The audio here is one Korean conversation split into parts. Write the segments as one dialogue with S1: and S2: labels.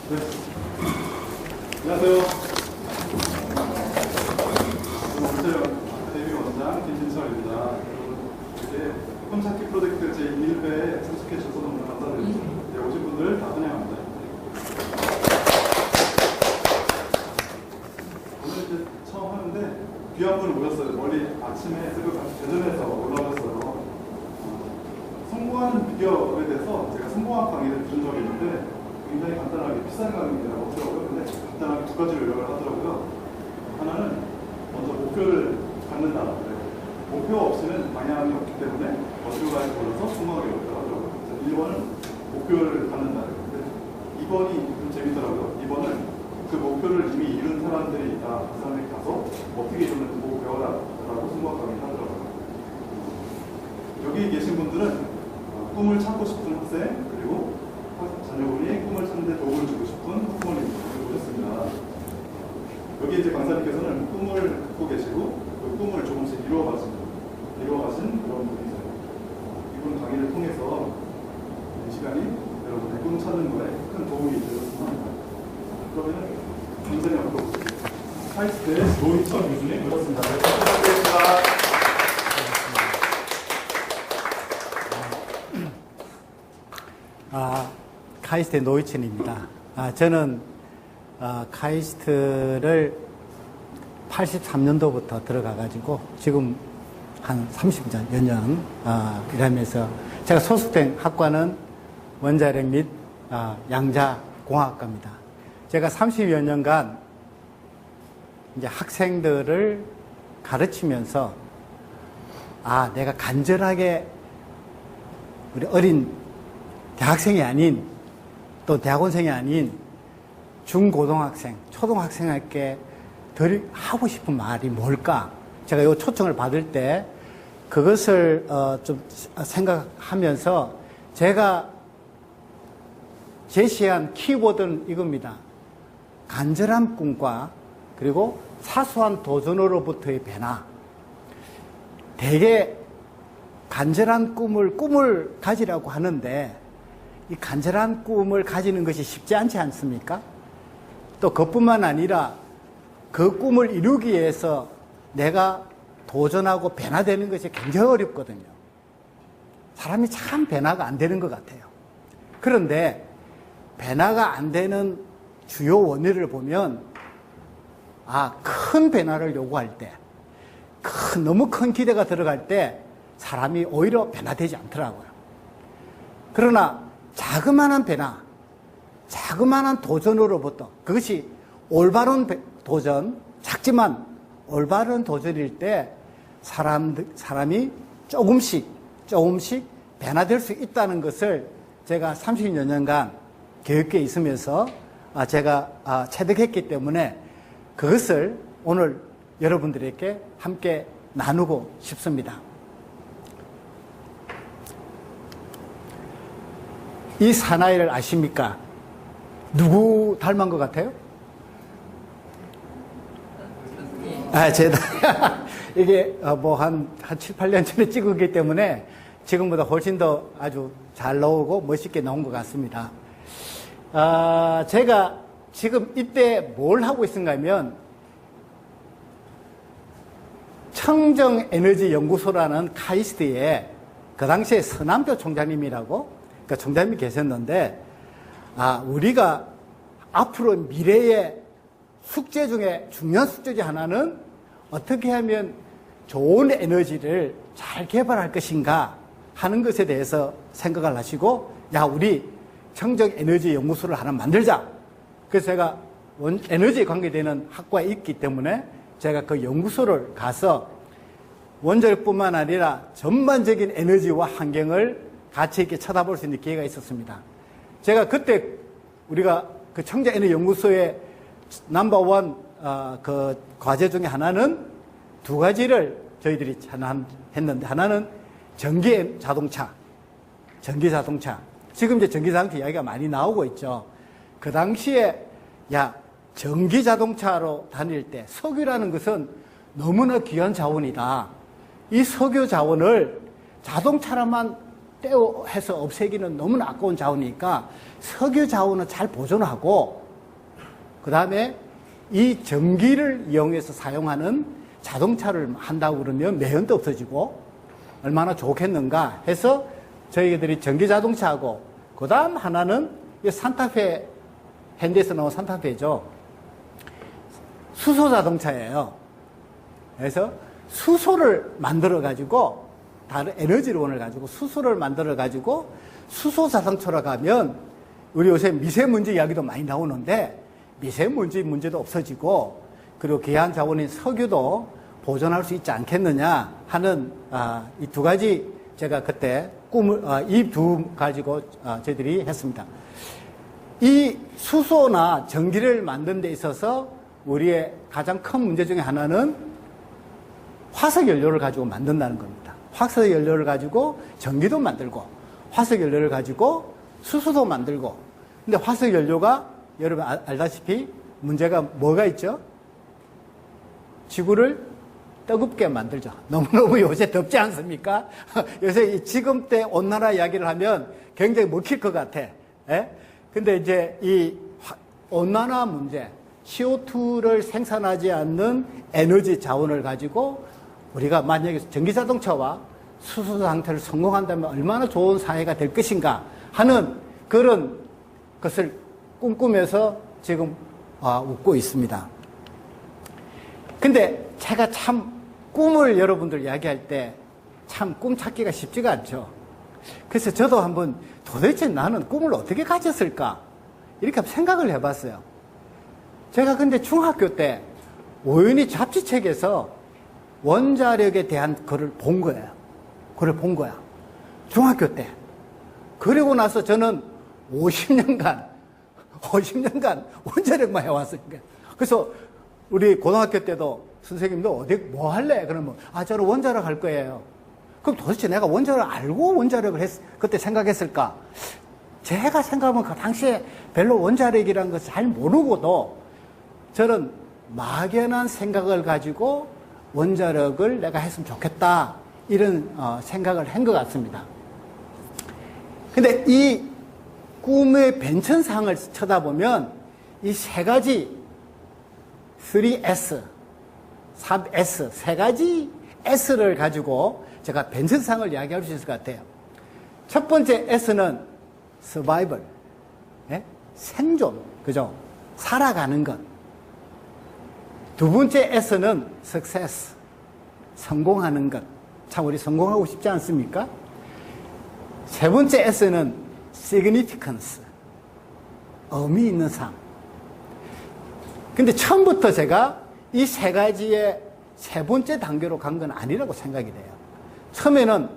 S1: 네. 안녕하세요. 데뷔 원장 김진철입니다. 이렇게 홈찾기 프로젝트 제1회에 참석해 주셔서 너무 감사드립니다. 네, 오신 분들 다 환영합니다. 오늘 이제 처음 하는데 귀한 분을 모셨어요. 멀리 아침에 새벽 대전에서 올라오셨어요. 성공한 비결에 대해서 제가 성공한 강의를 들은 적이 있는데 굉장히 간단하게 비싼 강의라고 하더라고요. 근데 간단하게 두 가지를 요약을 하더라고요. 하나는 먼저 목표를 갖는다. 목표 없이는 방향이 없기 때문에 어디로 가야 몰라서 성공하기 어렵다고 하더라고요. 1번은 목표를 갖는다. 2번이 좀 재밌더라고요. 2번은 그 목표를 이미 이룬 사람들이 있다. 그 사람에게 가서 어떻게 이루는지 보고 배워라. 라고 성공한 강의를 하더라고요. 여기 계신 분들은 꿈을 찾고 싶은 학생, 그리고 자녀분이 꿈을 찾는데 도움을 주고 싶은 부모님을 모셨습니다. 여기 이제 강사님께서는 꿈을 갖고 계시고 그 꿈을 조금씩 이루어가신 그런 분이세요. 이분 강의를 통해서 이 시간이 여러분의 꿈 찾는 거에 큰 도움이 되었으면 합니다. 그러면 강사님 앞으로 오실게요. 카이스트의 노희천 교수님 모셨습니다. 네, 부탁드리겠습니다.
S2: 카이스트의 노희천입니다. 저는 카이스트를 83년도부터 들어가가지고 지금 한 30년, 몇 년 일하면서 제가 소속된 학과는 원자력 및 양자공학과입니다. 제가 30여 년간 이제 학생들을 가르치면서 내가 간절하게 우리 어린 대학생이 아닌 또 대학원생이 아닌 중고등학생, 초등학생에게 하고 싶은 말이 뭘까? 제가 이 초청을 받을 때 그것을 좀 생각하면서 제가 제시한 키워드는 이겁니다. 간절한 꿈과 그리고 사소한 도전으로부터의 변화. 되게 간절한 꿈을 가지라고 하는데 이 간절한 꿈을 가지는 것이 쉽지 않지 않습니까? 또 그뿐만 아니라 그 꿈을 이루기 위해서 내가 도전하고 변화되는 것이 굉장히 어렵거든요. 사람이 참 변화가 안 되는 것 같아요. 그런데 변화가 안 되는 주요 원인을 보면 큰 변화를 요구할 때, 너무 큰 기대가 들어갈 때 사람이 오히려 변화되지 않더라고요. 그러나 자그마한 변화, 자그마한 도전으로부터 그것이 올바른 도전, 작지만 올바른 도전일 때 사람이 조금씩 변화될 수 있다는 것을 제가 30여 년간 교육계에 있으면서 제가 체득했기 때문에 그것을 오늘 여러분들에게 함께 나누고 싶습니다. 이 사나이를 아십니까? 누구 닮은 것 같아요? 이게 한 7, 8년 전에 찍었기 때문에 지금보다 훨씬 더 아주 잘 나오고 멋있게 나온 것 같습니다. 제가 지금 이때 뭘 하고 있는가 하면 청정에너지연구소라는 카이스트에 그 당시에 서남표 총장님이라고 총장님이 계셨는데 우리가 앞으로 미래의 숙제 중에 중요한 숙제 중 하나는 어떻게 하면 좋은 에너지를 잘 개발할 것인가 하는 것에 대해서 생각을 하시고 우리 청정에너지연구소를 하나 만들자. 그래서 제가 에너지에 관계되는 학과에 있기 때문에 제가 그 연구소를 가서 원자력뿐만 아니라 전반적인 에너지와 환경을 같이 이렇게 쳐다볼 수 있는 기회가 있었습니다. 제가 그때 우리가 그 청정에너지연구소의 넘버원 그 과제 중에 하나는 두 가지를 저희들이 했는데 하나는 전기 자동차. 지금 이제 전기 자동차 이야기가 많이 나오고 있죠. 그 당시에 전기 자동차로 다닐 때 석유라는 것은 너무나 귀한 자원이다. 이 석유 자원을 자동차로만 해서 없애기는 너무나 아까운 자원이니까 석유 자원은 잘 보존하고, 그 다음에 이 전기를 이용해서 사용하는 자동차를 한다고 그러면 매연도 없어지고 얼마나 좋겠는가 해서 저희들이 전기 자동차하고, 그 다음 하나는 이 산타페, 현대에서 나온 산타페죠. 수소 자동차예요. 그래서 수소를 만들어 가지고, 다른 에너지원을 가지고 수소를 만들어 가지고 수소 자동차로 가면, 우리 요새 미세먼지 이야기도 많이 나오는데 미세먼지 문제도 없어지고, 그리고 귀한 자원인 석유도 보존할 수 있지 않겠느냐 하는 이 두 가지 제가 그때 이 두 가지고 저희들이 했습니다. 이 수소나 전기를 만드는 데 있어서 우리의 가장 큰 문제 중에 하나는 화석 연료를 가지고 만든다는 겁니다. 화석 연료를 가지고 전기도 만들고, 화석 연료를 가지고 수소도 만들고. 근데 화석 연료가 여러분 알다시피 문제가 뭐가 있죠? 지구를 뜨겁게 만들죠. 너무너무 요새 덥지 않습니까? 요새 지금 때 온난화 이야기를 하면 굉장히 먹힐 것 같아. 예? 근데 이제 이 온난화 문제, CO2를 생산하지 않는 에너지 자원을 가지고 우리가 만약에 전기자동차와 수소 상태를 성공한다면 얼마나 좋은 사회가 될 것인가 하는 그런 것을 꿈꾸면서 지금 웃고 있습니다. 근데 제가 참 꿈을 여러분들 이야기할 때 참 꿈 찾기가 쉽지가 않죠. 그래서 저도 한번 도대체 나는 꿈을 어떻게 가졌을까? 이렇게 생각을 해봤어요. 제가 근데 중학교 때 우연히 잡지책에서 원자력에 대한 글을 본 거예요. 글을 본 거야. 중학교 때. 그리고 나서 저는 50년간 원자력만 해왔으니까. 그래서 우리 고등학교 때도 선생님도 어디 뭐 할래? 그러면 저는 원자력 할 거예요. 그럼 도대체 내가 원자력을 알고 원자력을 그때 생각했을까? 제가 생각하면 그 당시에 별로 원자력이라는 것을 잘 모르고도 저는 막연한 생각을 가지고 원자력을 내가 했으면 좋겠다, 이런 생각을 한 것 같습니다. 근데 이 꿈의 변천상을 쳐다보면 이 세 가지 3S, 3S, 세 가지 S를 가지고 제가 변천상을 이야기할 수 있을 것 같아요. 첫 번째 S는 survival, 생존, 그죠? 살아가는 것. 두 번째 S는 success, 성공하는 것. 참 우리 성공하고 싶지 않습니까? 세 번째 S는 significance, 의미 있는 삶. 근데 처음부터 제가 이 세 가지의 세 번째 단계로 간 건 아니라고 생각이 돼요. 처음에는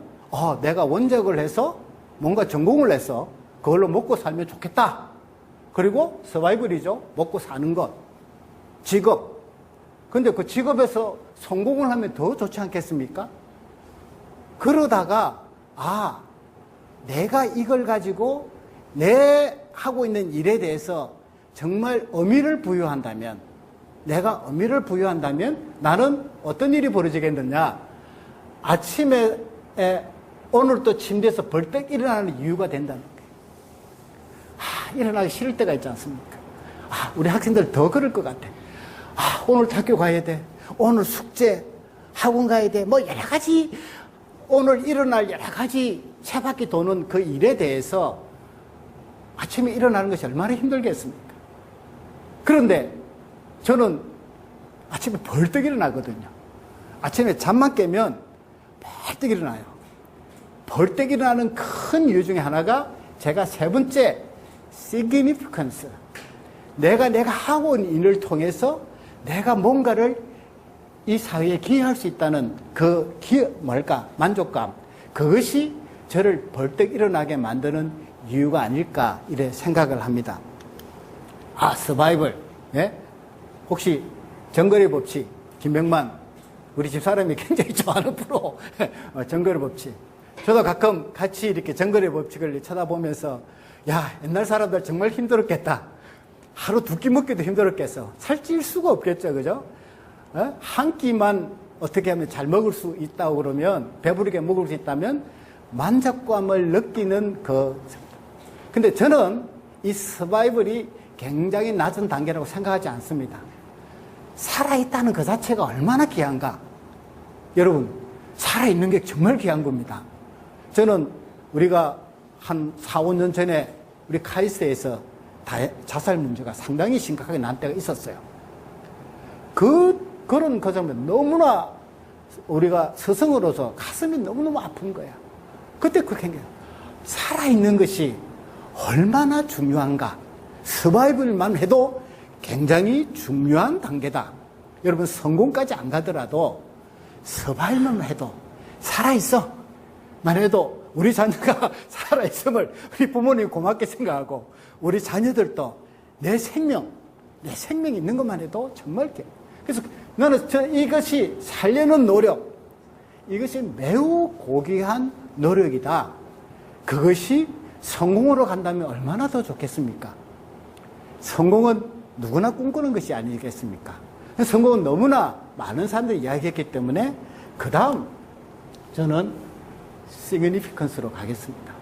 S2: 내가 원작을 해서 뭔가 전공을 해서 그걸로 먹고 살면 좋겠다. 그리고 서바이벌이죠. 먹고 사는 것. 직업. 근데 그 직업에서 성공을 하면 더 좋지 않겠습니까? 그러다가 내가 이걸 가지고 내 하고 있는 일에 대해서 정말 의미를 부여한다면, 내가 의미를 부여한다면 나는 어떤 일이 벌어지겠느냐? 아침에 오늘 또 침대에서 벌떡 일어나는 이유가 된다는 거예요. 일어나기 싫을 때가 있지 않습니까? 우리 학생들 더 그럴 것 같아. 오늘 학교 가야 돼. 오늘 숙제, 학원 가야 돼. 뭐 여러 가지, 오늘 일어날 여러 가지 세 바퀴 도는 그 일에 대해서 아침에 일어나는 것이 얼마나 힘들겠습니까? 그런데 저는 아침에 벌떡 일어나거든요. 아침에 잠만 깨면 벌떡 일어나요. 벌떡 일어나는 큰 이유 중에 하나가 제가 세 번째 significance, 내가 하고 있는 일을 통해서 내가 뭔가를 이 사회에 기여할 수 있다는 그 만족감, 그것이 저를 벌떡 일어나게 만드는 이유가 아닐까, 이래 생각을 합니다. 서바이벌. 혹시 정거래 법칙, 김병만 우리 집사람이 굉장히 좋아하는 프로, 정거래 법칙. 저도 가끔 같이 이렇게 정거래 법칙을 쳐다보면서 옛날 사람들 정말 힘들었겠다. 하루 두 끼 먹기도 힘들었겠어. 살찔 수가 없겠죠, 그죠? 한 끼만 어떻게 하면 잘 먹을 수 있다고 그러면, 배부르게 먹을 수 있다면 만족감을 느끼는 근데 저는 이 서바이벌이 굉장히 낮은 단계라고 생각하지 않습니다. 살아있다는 그 자체가 얼마나 귀한가. 여러분, 살아있는 게 정말 귀한 겁니다. 저는 우리가 한 4, 5년 전에 우리 카이스트에서 자살 문제가 상당히 심각하게 난 때가 있었어요. 그런 과정은 너무나 우리가 스승으로서 가슴이 너무너무 아픈 거야. 그때 그렇게 살아있는 것이 얼마나 중요한가. 서바이벌만 해도 굉장히 중요한 단계다. 여러분, 성공까지 안 가더라도 서바이벌만 해도 살아있어 만 해도 우리 자녀가 살아있음을 우리 부모님 고맙게 생각하고 우리 자녀들도 내 생명이 있는 것만 해도 정말 그래서 나는 이것이 살려는 노력, 이것이 매우 고귀한 노력이다. 그것이 성공으로 간다면 얼마나 더 좋겠습니까? 성공은 누구나 꿈꾸는 것이 아니겠습니까? 성공은 너무나 많은 사람들이 이야기했기 때문에 그 다음 저는 significance로 가겠습니다.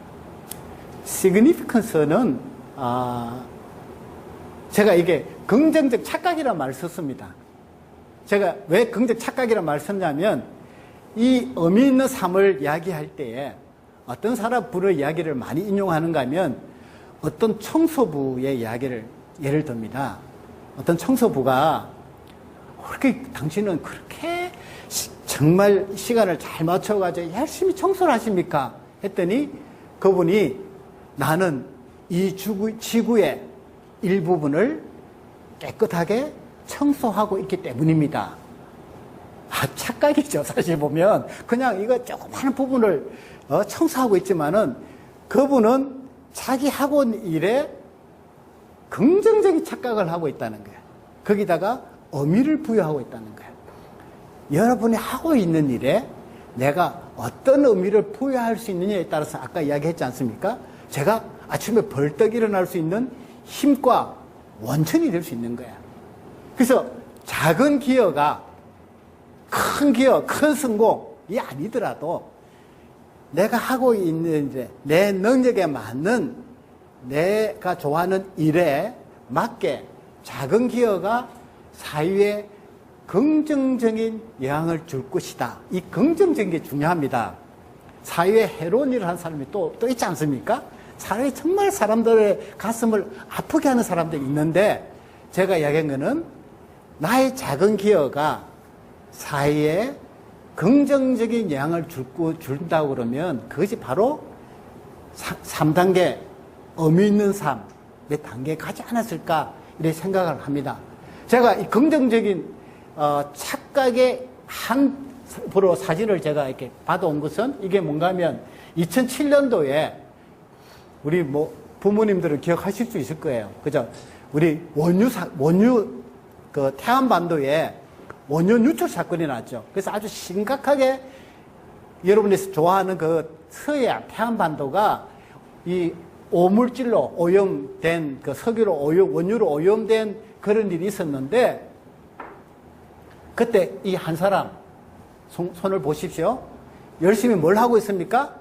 S2: significance는 제가 이게 긍정적 착각이라는 말을 썼습니다. 제가 왜 긍정적 착각이라는 말을 썼냐면 이 의미 있는 삶을 이야기할 때에 어떤 사람 부의 이야기를 많이 인용하는가 하면 어떤 청소부의 이야기를 예를 듭니다. 어떤 청소부가 그렇게 당신은 그렇게 정말 시간을 잘 맞춰가지고 열심히 청소를 하십니까? 했더니 그분이 나는 이 지구의 일부분을 깨끗하게 청소하고 있기 때문입니다. 착각이죠. 사실 보면 그냥 이거 조그마한 부분을 청소하고 있지만은 그분은 자기 하고 있는 일에 긍정적인 착각을 하고 있다는 거예요. 거기다가 의미를 부여하고 있다는 거예요. 여러분이 하고 있는 일에 내가 어떤 의미를 부여할 수 있느냐에 따라서 아까 이야기했지 않습니까? 제가 아침에 벌떡 일어날 수 있는 힘과 원천이 될 수 있는 거야. 그래서 작은 기여가 큰 기여, 큰 성공이 아니더라도 내가 하고 있는 이제 내 능력에 맞는 내가 좋아하는 일에 맞게 작은 기여가 사회에 긍정적인 영향을 줄 것이다. 이 긍정적인 게 중요합니다. 사회에 해로운 일을 하는 사람이 또 있지 않습니까? 사회에 정말 사람들의 가슴을 아프게 하는 사람들이 있는데 제가 이야기한 거는 나의 작은 기여가 사회에 긍정적인 영향을 준다고 그러면 그것이 바로 3단계 의미 있는 삶의 단계에 가지 않았을까 이렇게 생각을 합니다. 제가 이 긍정적인 착각의 한 프로 사진을 제가 이렇게 받아온 것은 이게 뭔가 하면 2007년도에 우리 부모님들은 기억하실 수 있을 거예요. 그죠? 우리 원유 그 태안반도에 원유 유출 사건이 났죠. 그래서 아주 심각하게 여러분이 좋아하는 그 서해안 태안반도가 이 오물질로 오염된 그 석유로 원유로 오염된 그런 일이 있었는데 그때 이 한 사람 손을 보십시오. 열심히 뭘 하고 있습니까?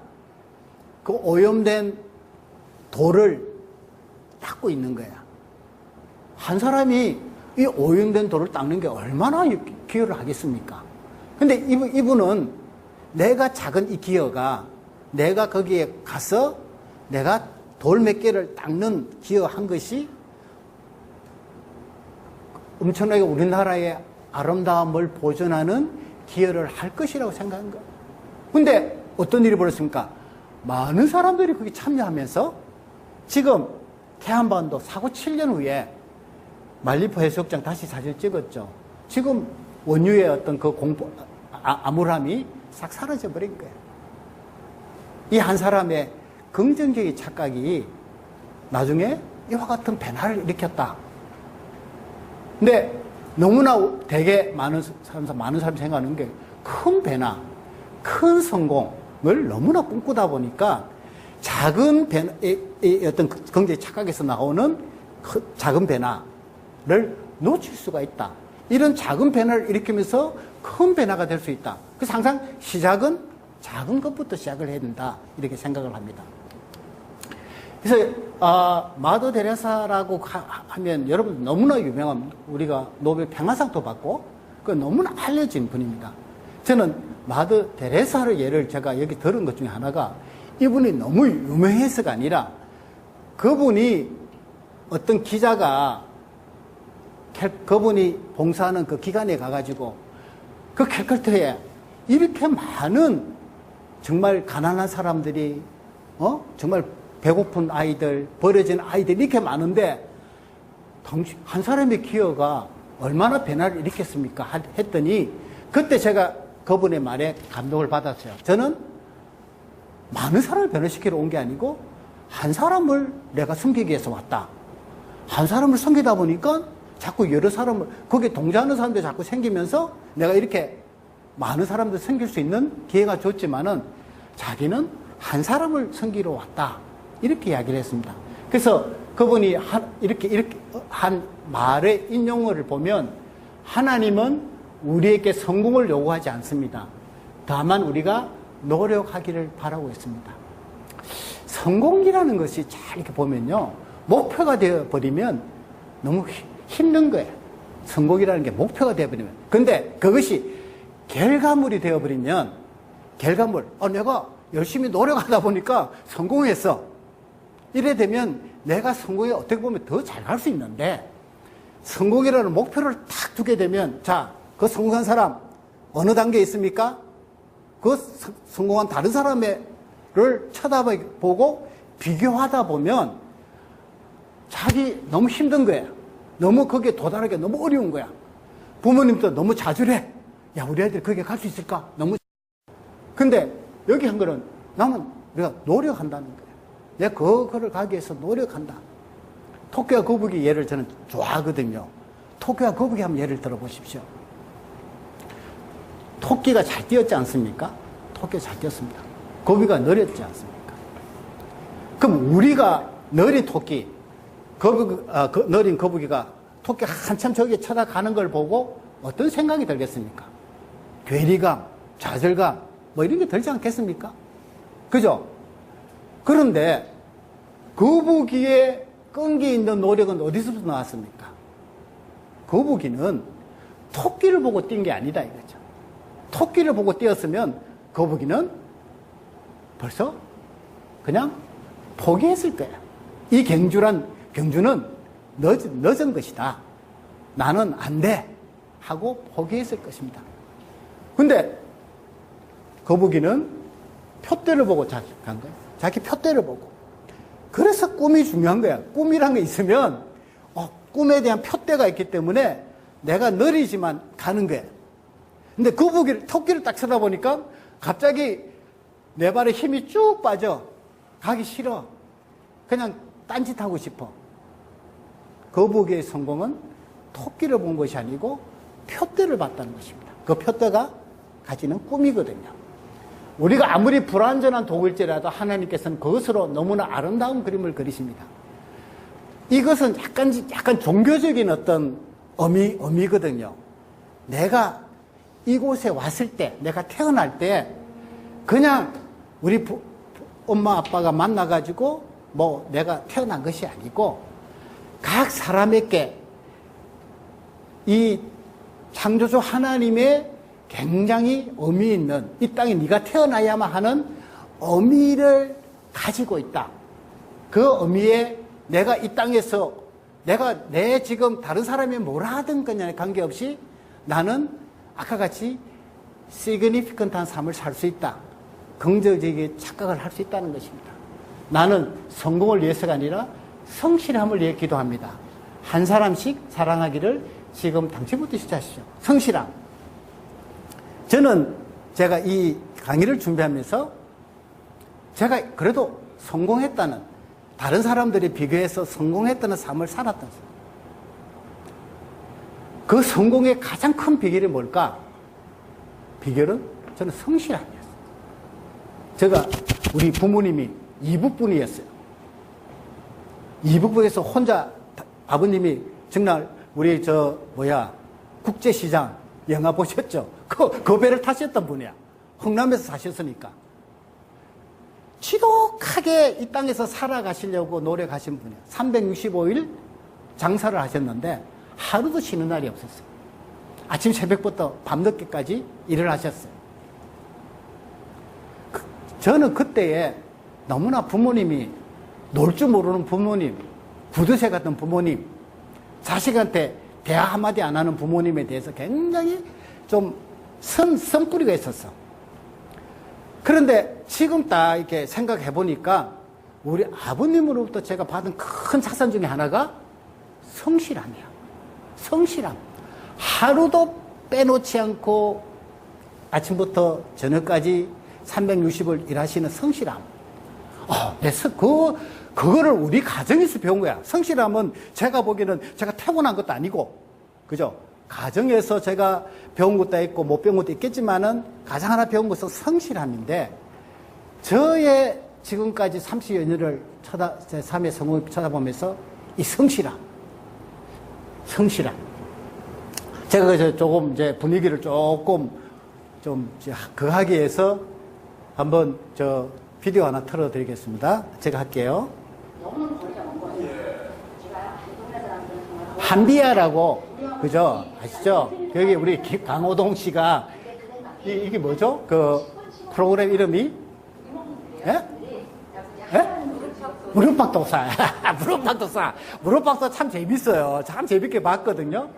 S2: 그 오염된 돌을 닦고 있는 거야. 한 사람이 이 오염된 돌을 닦는 게 얼마나 기여를 하겠습니까? 근데 이분은 내가 작은 이 기여가 내가 거기에 가서 내가 돌 몇 개를 닦는 기여한 것이 엄청나게 우리나라의 아름다움을 보존하는 기여를 할 것이라고 생각한 거예요. 근데 어떤 일이 벌어졌습니까? 많은 사람들이 거기 참여하면서 지금 태안반도 사고 7년 후에 말리포 해수욕장 다시 사진 찍었죠. 지금 원유의 어떤 그 암울함이 싹 사라져 버린 거예요. 이 한 사람의 긍정적인 착각이 나중에 이와 같은 변화를 일으켰다. 근데 너무나 되게 많은 사람이 생각하는 게 큰 변화, 큰 성공을 너무나 꿈꾸다 보니까 작은 변화, 어떤 경제 착각에서 나오는 작은 변화를 놓칠 수가 있다. 이런 작은 변화를 일으키면서 큰 변화가 될 수 있다. 그래서 항상 시작은 작은 것부터 시작을 해야 된다. 이렇게 생각을 합니다. 그래서 마더 데레사라고 하면 여러분 너무나 유명한, 우리가 노벨 평화상도 받고 그 너무나 알려진 분입니다. 저는 마더 데레사를 예를 제가 여기 들은 것 중에 하나가, 이분이 너무 유명해서가 아니라 그분이 어떤 기자가 그분이 봉사하는 그 기관에 가가지고 그 캘커타에 이렇게 많은 정말 가난한 사람들이 정말 배고픈 아이들, 버려진 아이들 이렇게 많은데 한 사람의 기여가 얼마나 변화를 일으켰습니까? 했더니 그때 제가 그분의 말에 감동을 받았어요. 저는 많은 사람을 변화시키러 온 게 아니고 한 사람을 내가 섬기기 위해서 왔다. 한 사람을 섬기다 보니까 자꾸 여러 사람을, 거기에 동조하는 사람들이 자꾸 생기면서 내가 이렇게 많은 사람들 섬길 수 있는 기회가 줬지만은 자기는 한 사람을 섬기러 왔다. 이렇게 이야기를 했습니다. 그래서 그분이 이렇게 한 말의 인용어를 보면, 하나님은 우리에게 성공을 요구하지 않습니다. 다만 우리가 노력하기를 바라고 있습니다. 성공이라는 것이 잘 이렇게 보면요, 목표가 되어버리면 너무 힘든 거예요. 성공이라는 게 목표가 되어버리면. 근데 그것이 결과물이 되어버리면, 결과물, 내가 열심히 노력하다 보니까 성공했어. 이래 되면 내가 성공에 어떻게 보면 더 잘 갈 수 있는데, 성공이라는 목표를 탁 두게 되면, 자, 그 성공한 사람 어느 단계에 있습니까? 그 성공한 다른 사람을 쳐다보고 비교하다 보면 자기 너무 힘든 거야. 너무 거기에 도달하기 너무 어려운 거야. 부모님도 너무 자주래. 야, 우리 애들 거기에 갈 수 있을까? 너무. 근데 여기 한 거는 나는 내가 노력한다는 거야. 내가 그거를 가기 위해서 노력한다. 토끼와 거북이 예를 저는 좋아하거든요. 토끼와 거북이 한번 예를 들어보십시오. 토끼가 잘 뛰었지 않습니까? 토끼가 잘 뛰었습니다. 거북이가 느렸지 않습니까? 그럼 우리가 느린 토끼, 느린 거북이가 토끼가 한참 저기 쳐다가는 걸 보고 어떤 생각이 들겠습니까? 괴리감, 좌절감, 뭐 이런 게 들지 않겠습니까? 그죠? 그런데 거북이의 끈기 있는 노력은 어디서부터 나왔습니까? 거북이는 토끼를 보고 뛴 게 아니다 이거죠. 토끼를 보고 뛰었으면 거북이는 벌써 그냥 포기했을 거야. 이 경주는 늦은 것이다. 나는 안 돼. 하고 포기했을 것입니다. 근데 거북이는 표대를 보고 간 거야. 자기 표대를 보고. 그래서 꿈이 중요한 거야. 꿈이란 게 있으면 꿈에 대한 표대가 있기 때문에 내가 느리지만 가는 거야. 근데 토끼를 딱 쳐다보니까 갑자기 내 발에 힘이 쭉 빠져. 가기 싫어. 그냥 딴짓하고 싶어. 거북이의 성공은 토끼를 본 것이 아니고 표대를 봤다는 것입니다. 그 표대가 가지는 꿈이거든요. 우리가 아무리 불완전한 독일제라도 하나님께서는 그것으로 너무나 아름다운 그림을 그리십니다. 이것은 약간 종교적인 어떤 의미거든요. 내가 이곳에 왔을 때, 내가 태어날 때, 그냥 우리 엄마 아빠가 만나가지고 뭐 내가 태어난 것이 아니고, 각 사람에게 이 창조주 하나님의 굉장히 의미 있는, 이 땅에 네가 태어나야만 하는 의미를 가지고 있다. 그 의미에 내가 이 땅에서 내 지금 다른 사람이 뭐라 하든 그냥 관계없이 나는 아까 같이 시그니피컨트한 삶을 살 수 있다. 긍정적인 착각을 할 수 있다는 것입니다. 나는 성공을 위해서가 아니라 성실함을 위해 기도합니다. 한 사람씩 사랑하기를 지금 당시부터 시작하시죠. 성실함. 저는 제가 이 강의를 준비하면서 제가 그래도 성공했다는, 다른 사람들이 비교해서 성공했다는 삶을 살았던, 그 성공의 가장 큰 비결이 뭘까? 비결은 저는 성실함이었어요. 제가 우리 부모님이 이북분이었어요. 이북분에서 혼자 아버님이 정말 우리 국제시장 영화 보셨죠? 그 배를 타셨던 분이야. 흥남에서 사셨으니까. 지독하게 이 땅에서 살아가시려고 노력하신 분이에요. 365일 장사를 하셨는데 하루도 쉬는 날이 없었어요. 아침 새벽부터 밤늦게까지 일을 하셨어요. 저는 그때에 너무나 부모님이 놀 줄 모르는 부모님, 구두쇠 같은 부모님, 자식한테 대화 한마디 안 하는 부모님에 대해서 굉장히 좀 선뿌리가 있었어. 그런데 지금 딱 이렇게 생각해 보니까 우리 아버님으로부터 제가 받은 큰 자산 중에 하나가 성실함이야. 성실함. 하루도 빼놓지 않고 아침부터 저녁까지 360을 일하시는 성실함. 그거를 우리 가정에서 배운 거야. 성실함은 제가 보기에는 제가 타고난 것도 아니고, 그죠? 가정에서 제가 배운 것도 있고 못 배운 것도 있겠지만은 가장 하나 배운 것은 성실함인데, 저의 지금까지 30여 년을 제 삶의 성공을 쳐다보면서 이 성실함. 제가 그래서 조금 이제 분위기를 조금 좀 거하기 위해서 한번 저 비디오 하나 틀어드리겠습니다. 제가 할게요.
S3: 너무너무 거리가 먼 거예요. 제가 동네 사람들은 정말
S2: 한비야라고, 그죠? 아시죠? 여기 우리 강호동 씨가, 이게 뭐죠? 그 프로그램 이름이? 예? 예? 무릎팍독사. 무릎팍독사 참 재밌어요. 참 재밌게 봤거든요.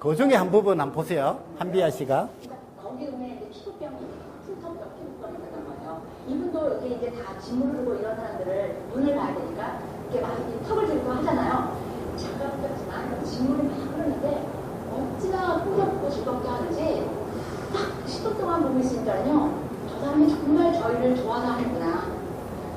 S2: 그 중에 한 부분 한번 보세요. 한비야 씨가.
S3: 거기 동네에 피부병이 피부병이 있었단 말이에요. 이분도 이렇게 이제 다 짐을 들고 이런 사람들을 눈을 봐야 되니까 이렇게 막 이렇게 턱을 들고 하잖아요. 잠깐 붙었지만 짐을 막 흐르는데 어찌나 꾸겨붙고 즐겁게 하는지 딱 10분 동안 보고 있으니까요. 저 사람이 정말 저희를 좋아서 하는구나.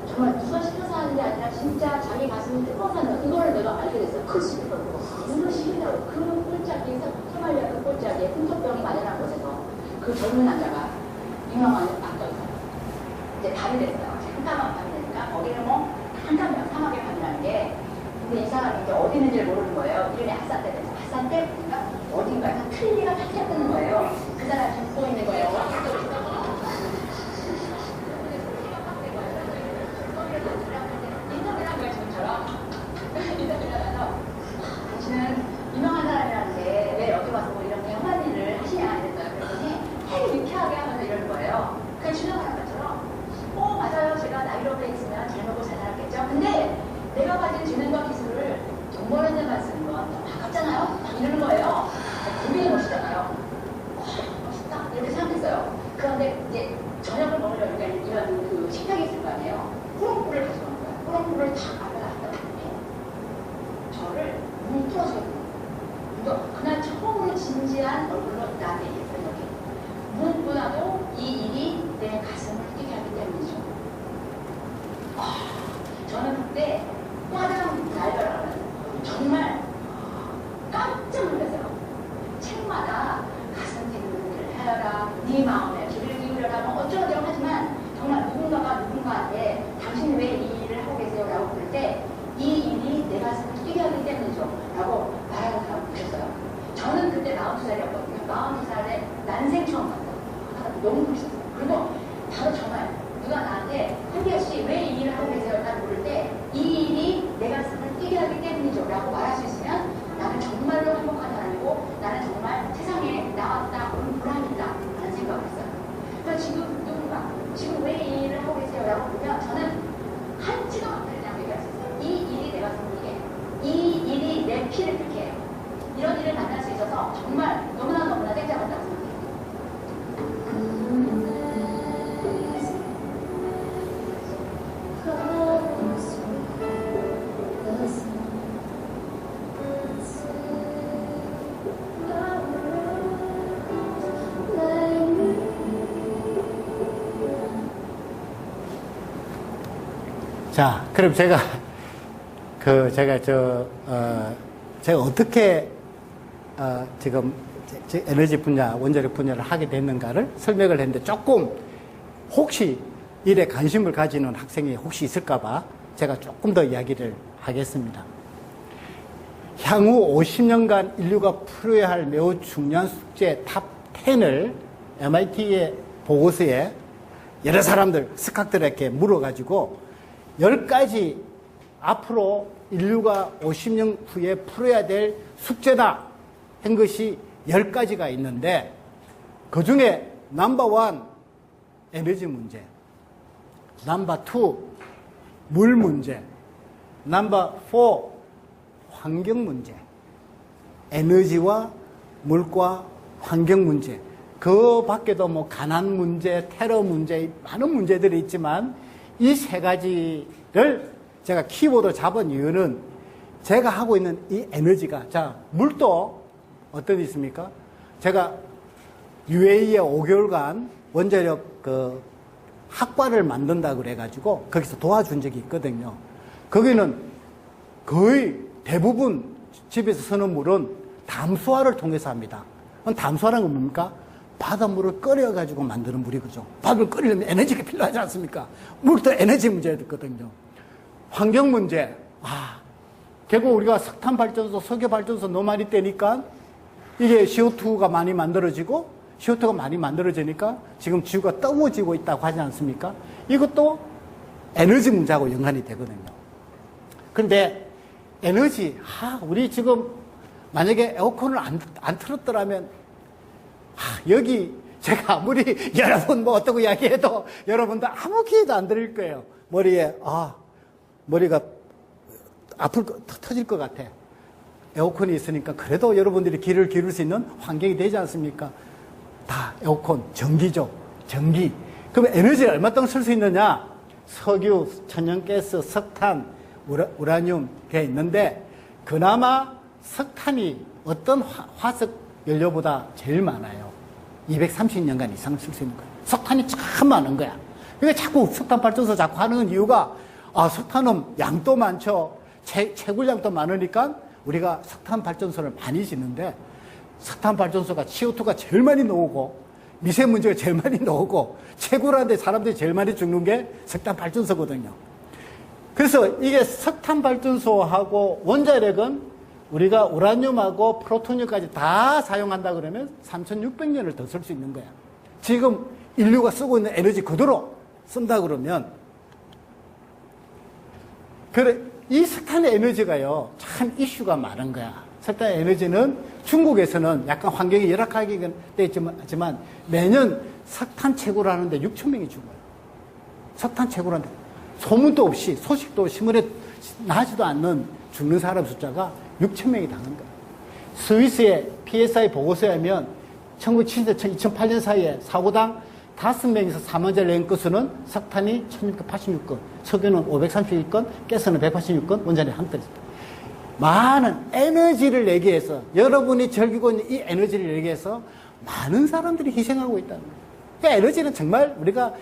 S3: 정말 누가 시켜서 하는 게 아니라 진짜 자기 가슴이 뜨거워서 하는 이거를 내가 알게 됐어요. 그 시기로. 무슨 시기냐고. 그 꼴짝이, 소말리아 그 꼴짝이 풍토병이 마련한 곳에서 그 젊은 남자가 유명한 박도사예요. 이제 밤이 됐어요. 잠깐만 밤이 되니까 거기는 뭐 잠깐만 사막에 밤이라는 게 근데 이 사람이 이제 어디 있는지를 모르는 거예요. 이름이 아산떼에서 아산떼 보니까 어딘가에서 틀니가 탁탁 뜨는 거예요. 그 사람이 죽고 있는 거예요. 당신은 유명한 사람이라는데 왜 여기 와서 뭐 이런 험한 일을 하시냐 이랬어요. 그랬더니 되게 유쾌하게 하면서 이러는 거예요. 그냥 지나가는 것처럼 맞아요. 제가 나이로비에 있으면 잘 먹고 잘 살았겠죠. 근데 내가 가진 지능과 기술을 정보하는 데만 쓰는 건 좀 아깝잖아요. 막 이러는 거예요. 되게 멋있잖아요. 멋있다 이렇게 생각했어요. 그런데 이제 저녁을 먹으려니까 이런 그 식탁이 있을 거 아니에요. 꾸렁꾸를 가져간 거예요. 꾸렁꾸를 탁 앞에다 갖다 놨는데 저를 눈이 뚫어지거든요. 그날 처음으로 진지한 얼굴로 나한테 얘기했어요. 이렇게. 무엇보다도 이 일이 내 가슴을 뛰게 하기 때문이죠. 저는 그때 화장 날벼락을 정말 깜짝 놀랐어요. 책마다 가슴 뛰는 일을 하여라, 네 마음에 귀를 기울여라, 뭐 어쩌고저쩌고 하지만 정말 누군가가 누군가한테 당신이 왜 이 일을 하고 계세요? 라고 부를 때 이 일이 내 가슴을 뛰게 하기 때문이죠. 라고 말하는 사람 보셨어요. 저는 그때 42살이었거든요. 42살에 난생 처음 봤어요. 너무 멋있었어요. 그리고 바로 정말 누가 나한테 한비아 씨 왜 이 일을 하고 계세요? 라고 물을 때 이 일이 내 가슴을 뛰게 하기 때문이죠. 라고 말할 수 있으면 나는 정말로 행복한 사람이고 나는 정말 세상에 나왔다 온 보람이다 라는 생각을 했어요. 그래서 지금 누군가 지금 왜 이 일을 하고 계세요? 라고 물으면 저는 한치가 막히지 얘기할 수 있어요. 이 일이 내 가슴을 뛰게 해요. 이 일이 내 피를 끓게 해요. 이런 일을 만날 수 있어서 정말 너무나 땡잡았다고 생각해요.
S2: 자, 그럼 제가 어떻게, 지금 에너지 분야, 원자력 분야를 하게 됐는가를 설명을 했는데 조금 혹시 일에 관심을 가지는 학생이 혹시 있을까봐 제가 조금 더 이야기를 하겠습니다. 향후 50년간 인류가 풀어야 할 매우 중요한 숙제 탑 10을 MIT의 보고서에 여러 사람들, 스카들에게 물어가지고 10가지 앞으로 인류가 50년 후에 풀어야 될 숙제다 한 것이 10가지가 있는데 그 중에 넘버 1 에너지 문제, 넘버 2 물 문제, 넘버 4 환경 문제, 에너지와 물과 환경 문제, 그 밖에도 뭐 가난 문제, 테러 문제, 많은 문제들이 있지만 이 3가지를 제가 키보드 잡은 이유는 제가 하고 있는 이 에너지가, 자, 물도 어떤 게 있습니까? 제가 UAE에 5개월간 원자력 그 학과를 만든다 그래가지고 거기서 도와준 적이 있거든요. 거기는 거의 대부분 집에서 쓰는 물은 담수화를 통해서 합니다. 담수화라는 건 뭡니까? 바닷물을 끓여가지고 만드는 물이거죠. 바닷물 끓이려면 에너지가 필요하지 않습니까? 물도 에너지 문제가 있거든요. 환경 문제. 결국 우리가 석탄 발전소, 석유 발전소 너무 많이 떼니까 이게 CO2가 많이 만들어지고 CO2가 많이 만들어지니까 지금 지구가 뜨거워지고 있다고 하지 않습니까? 이것도 에너지 문제하고 연관이 되거든요. 그런데 에너지, 우리 지금 만약에 에어컨을 안 틀었더라면 여기 제가 아무리 여러분 뭐 어떻게 이야기해도 여러분도 아무 기회도 안 드릴 거예요. 머리에 머리가 터질 것 같아. 에어컨이 있으니까 그래도 여러분들이 귀를 기울일 수 있는 환경이 되지 않습니까? 다 에어컨, 전기죠. 전기. 그럼 에너지를 얼마 동안 쓸 수 있느냐? 석유, 천연가스, 석탄, 우라늄 돼 있는데 그나마 석탄이 어떤 화석 연료보다 제일 많아요. 230년간 이상 쓸 수 있는 거예요. 석탄이 참 많은 거야. 그러니까 자꾸 석탄 발전소 자꾸 하는 이유가 석탄은 양도 많죠. 채굴량도 많으니까 우리가 석탄 발전소를 많이 짓는데 석탄 발전소가 CO2가 제일 많이 나오고 미세먼지가 제일 많이 나오고 채굴하는데 사람들이 제일 많이 죽는 게 석탄 발전소거든요. 그래서 이게 석탄 발전소하고 원자력은 우리가 우라늄하고 플루토늄까지 다 사용한다 그러면 3,600년을 더 쓸 수 있는 거야. 지금 인류가 쓰고 있는 에너지 그대로 쓴다 그러면 이 석탄의 에너지가요 참 이슈가 많은 거야. 석탄 에너지는 중국에서는 약간 환경이 열악하게 돼 있지만 매년 석탄 채굴하는데 6,000명이 죽어요. 석탄 채굴하는데 소문도 없이 소식도 신문에 나지도 않는 죽는 사람 숫자가 6,000명이 다는 거예요. 스위스의 PSI 보고서에 하면 1970에서 2008년 사이에 사고당 5명에서 사망자를 낸 건수는 석탄이 1686건, 석유는 531건, 가스는 186건, 원자력이 한 건입니다. 많은 에너지를 내기 위해서, 여러분이 즐기고 있는 이 에너지를 내기 위해서 많은 사람들이 희생하고 있다는 거예요. 그러니까 에너지는 정말 우리가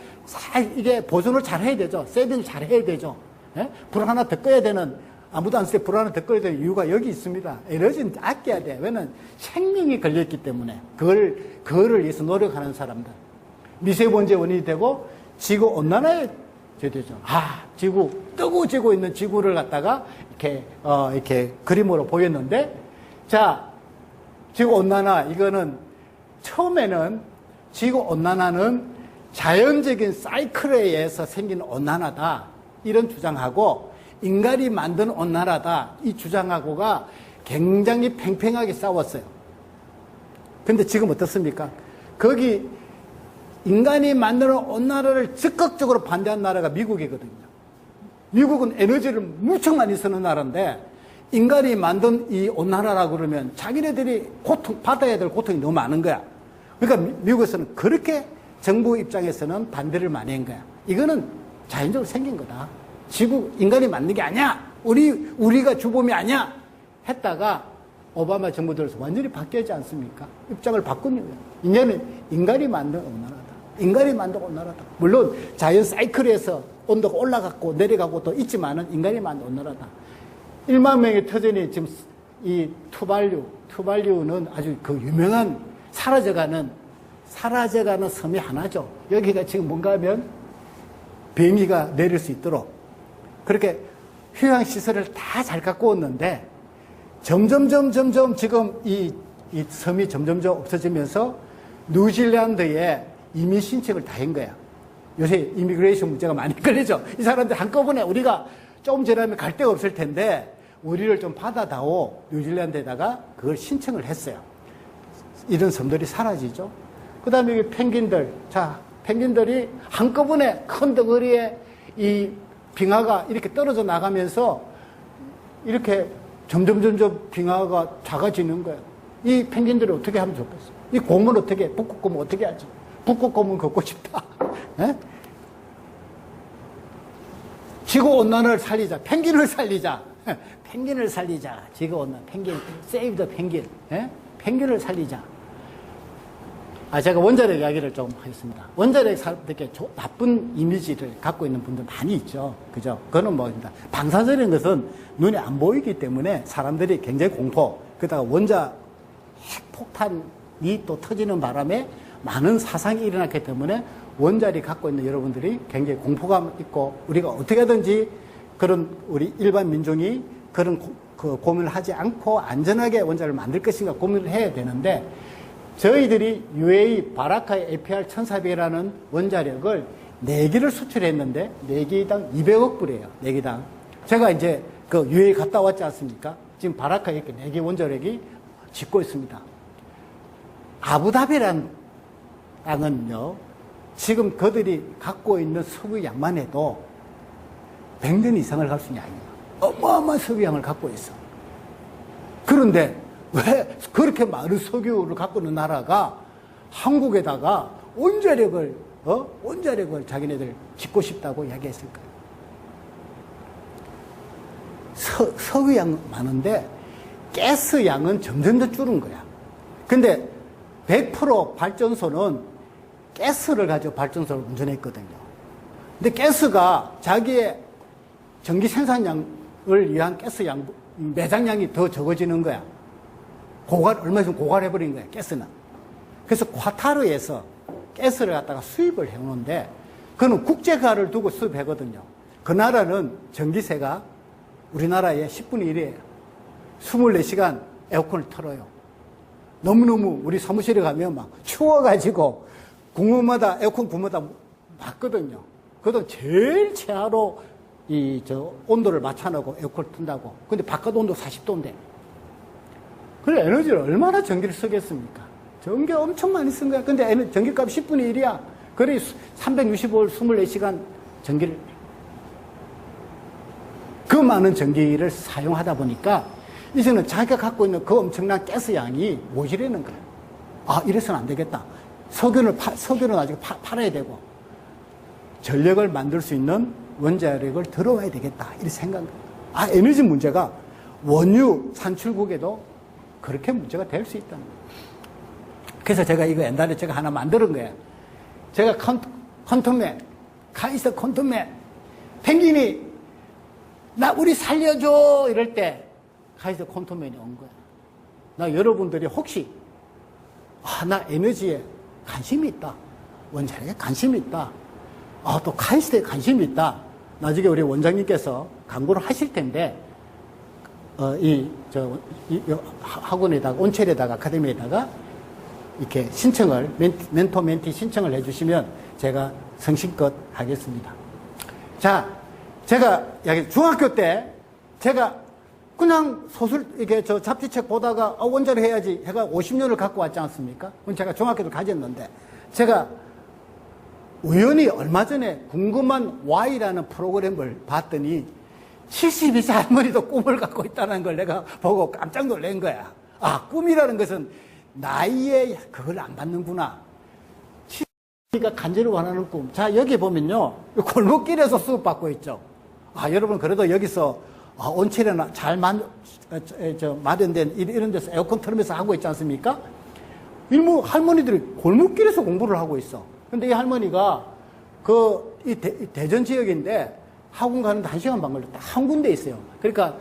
S2: 이게 보존을 잘 해야 되죠. 세빙을 잘 해야 되죠. 예? 불 하나 더 꺼야 되는, 아무도 안 쓰게 불 하나 더 꺼야 되는 이유가 여기 있습니다. 에너지는 아껴야 돼. 왜냐면 생명이 걸려있기 때문에. 그거를 위해서 노력하는 사람들. 미세먼지의 원인이 되고 지구 온난화에 되죠. 지구 뜨거워지고 있는 지구를 갖다가 이렇게 그림으로 보였는데, 자, 지구 온난화 이거는 처음에는 지구 온난화는 자연적인 사이클에 의해서 생긴 온난화다 이런 주장하고 인간이 만든 온난화다 이 주장하고가 굉장히 팽팽하게 싸웠어요. 근데 지금 어떻습니까? 거기 인간이 만드는 온난화를 적극적으로 반대한 나라가 미국이거든요. 미국은 에너지를 무척 많이 쓰는 나라인데 인간이 만든 이 온난화라고 그러면 자기네들이 받아야 될 고통이 너무 많은 거야. 그러니까 미국에서는 그렇게 정부 입장에서는 반대를 많이 한 거야. 이거는 자연적으로 생긴 거다. 인간이 만든 게 아니야. 우리가 주범이 아니야. 했다가 오바마 정부 들어서 완전히 바뀌었지 않습니까? 입장을 바꾼 거예요. 이제는 인간이 만든 온난화다. 인간이 만든 온난화다. 물론 자연 사이클에서 온도가 올라갔고 내려가고 또 있지만은 인간이 만든 온난화다. 1만 명의 터전이 지금 이 투발류는 아주 그 유명한 사라져가는 섬이 하나죠. 여기가 지금 뭔가 하면 비행기가 내릴 수 있도록 그렇게 휴양시설을 다 잘 갖고 왔는데 점점 지금 이 섬이 점점 없어지면서 뉴질랜드에 이민 신청을 다 한 거야. 요새 이미그레이션 문제가 많이 걸리죠. 이 사람들 한꺼번에 우리가 조금 전에 갈 데가 없을 텐데 우리를 좀 받아다오 뉴질랜드에다가 그걸 신청을 했어요. 이런 섬들이 사라지죠. 그 다음에 여기 펭귄들. 자, 펭귄들이 한꺼번에 큰 덩어리에 이 빙하가 이렇게 떨어져 나가면서 이렇게 점점 빙하가 작아지는 거예요. 이 펭귄들이 어떻게 하면 좋겠어? 이 곰은 어떻게 해? 북극곰은 어떻게 하지? 북극곰은 걷고 싶다. 에? 지구온난화를 살리자. 펭귄을 살리자. 펭귄을 살리자. 지구온난화. 펭귄. Save the 펭귄. 에? 펭귄을 살리자. 제가 원자력 이야기를 좀 하겠습니다. 원자력 사람들께 나쁜 이미지를 갖고 있는 분들 많이 있죠. 그죠? 그거는 뭐입니다. 방사선인 것은 눈에 안 보이기 때문에 사람들이 굉장히 공포. 그러다가 원자 핵폭탄이 또 터지는 바람에 많은 사상이 일어났기 때문에 원자력이 갖고 있는 여러분들이 굉장히 공포감 있고 우리가 어떻게 하든지 그런 우리 일반 민중이 그런 고민을 하지 않고 안전하게 원자력을 만들 것인가 고민을 해야 되는데 저희들이 UAE 바라카의 APR 1400이라는 원자력을 4개를 수출했는데 4개당 200억 불이에요. 4개당. 제가 이제 그 UAE 갔다 왔지 않습니까? 지금 바라카에 이렇게 4개 원자력이 짓고 있습니다. 아부다비라는 땅은요, 지금 그들이 갖고 있는 석유양만 해도 100년 이상을 갈 수 있는 양이에요. 어마어마한 석유양을 갖고 있어. 그런데 왜 그렇게 많은 석유를 갖고 있는 나라가 한국에다가 원자력을 자기네들 짓고 싶다고 이야기했을까요? 석유양 많은데 가스양은 점점 더 줄은 거야. 근데 100% 발전소는 가스를 가지고 발전소를 운전했거든요. 근데 가스가 자기의 전기 생산량을 위한 가스양, 매장량이 더 적어지는 거야. 얼마 있으면 고갈해버린 거야, 가스는. 그래서 과타르에서 가스를 갖다가 수입을 해오는데, 그는 국제가를 두고 수입하거든요. 그 나라는 전기세가 우리나라의 10분의 1이에요. 24시간 에어컨을 틀어요. 너무너무 우리 사무실에 가면 막 추워가지고 국무마다 에어컨 부마다 맞거든요. 그것도 제일 최하로 온도를 맞춰놓고 에어컨을 튼다고. 근데 바깥 온도 40도인데. 그래, 에너지를 얼마나 전기를 쓰겠습니까? 전기 엄청 많이 쓴 거야. 근데 전기값 10분의 1이야. 그래, 365일 24시간 전기를. 그 많은 전기를 사용하다 보니까, 이제는 자기가 갖고 있는 그 엄청난 가스 양이 모자라는 거야. 이래서는 안 되겠다. 석유는 나중에 팔아야 되고, 전력을 만들 수 있는 원자력을 들어와야 되겠다. 이렇게 생각합니다. 에너지 문제가 원유 산출국에도 그렇게 문제가 될 수 있다는 거예요. 그래서 제가 이거 옛날에 제가 하나 만드는 거예요. 제가 카이스트 콘텀맨, 펭귄이 우리 살려줘 이럴 때 카이스트 콘텀맨이 온 거야. 나 여러분들이 혹시 나 에너지에 관심이 있다. 원자력에 관심이 있다. 또 카이스트에 관심이 있다. 나중에 우리 원장님께서 광고를 하실 텐데 학원에다가, 온첼에다가, 아카데미에다가 이렇게 신청을, 멘토, 멘티 신청을 해주시면 제가 성심껏 하겠습니다. 자, 제가 중학교 때 제가 그냥 이게 잡지책 보다가 원자력 해야지 해가 50년을 갖고 왔지 않습니까? 제가 중학교를 가졌는데 제가 우연히 얼마 전에 궁금한 Y라는 프로그램을 봤더니 72세 할머니도 꿈을 갖고 있다는 걸 내가 보고 깜짝 놀란 거야. 꿈이라는 것은 나이에 그걸 안 받는구나. 72가 간절히 원하는 꿈. 자, 여기 보면요. 골목길에서 수업받고 있죠. 여러분, 그래도 여기서 온실에나 잘 마련된 이런 데서 에어컨 틀면서 하고 있지 않습니까? 할머니들이 골목길에서 공부를 하고 있어. 근데 이 할머니가 이 대전 지역인데 학원 가는데 1시간 반 걸렸다. 한 군데 있어요. 그러니까,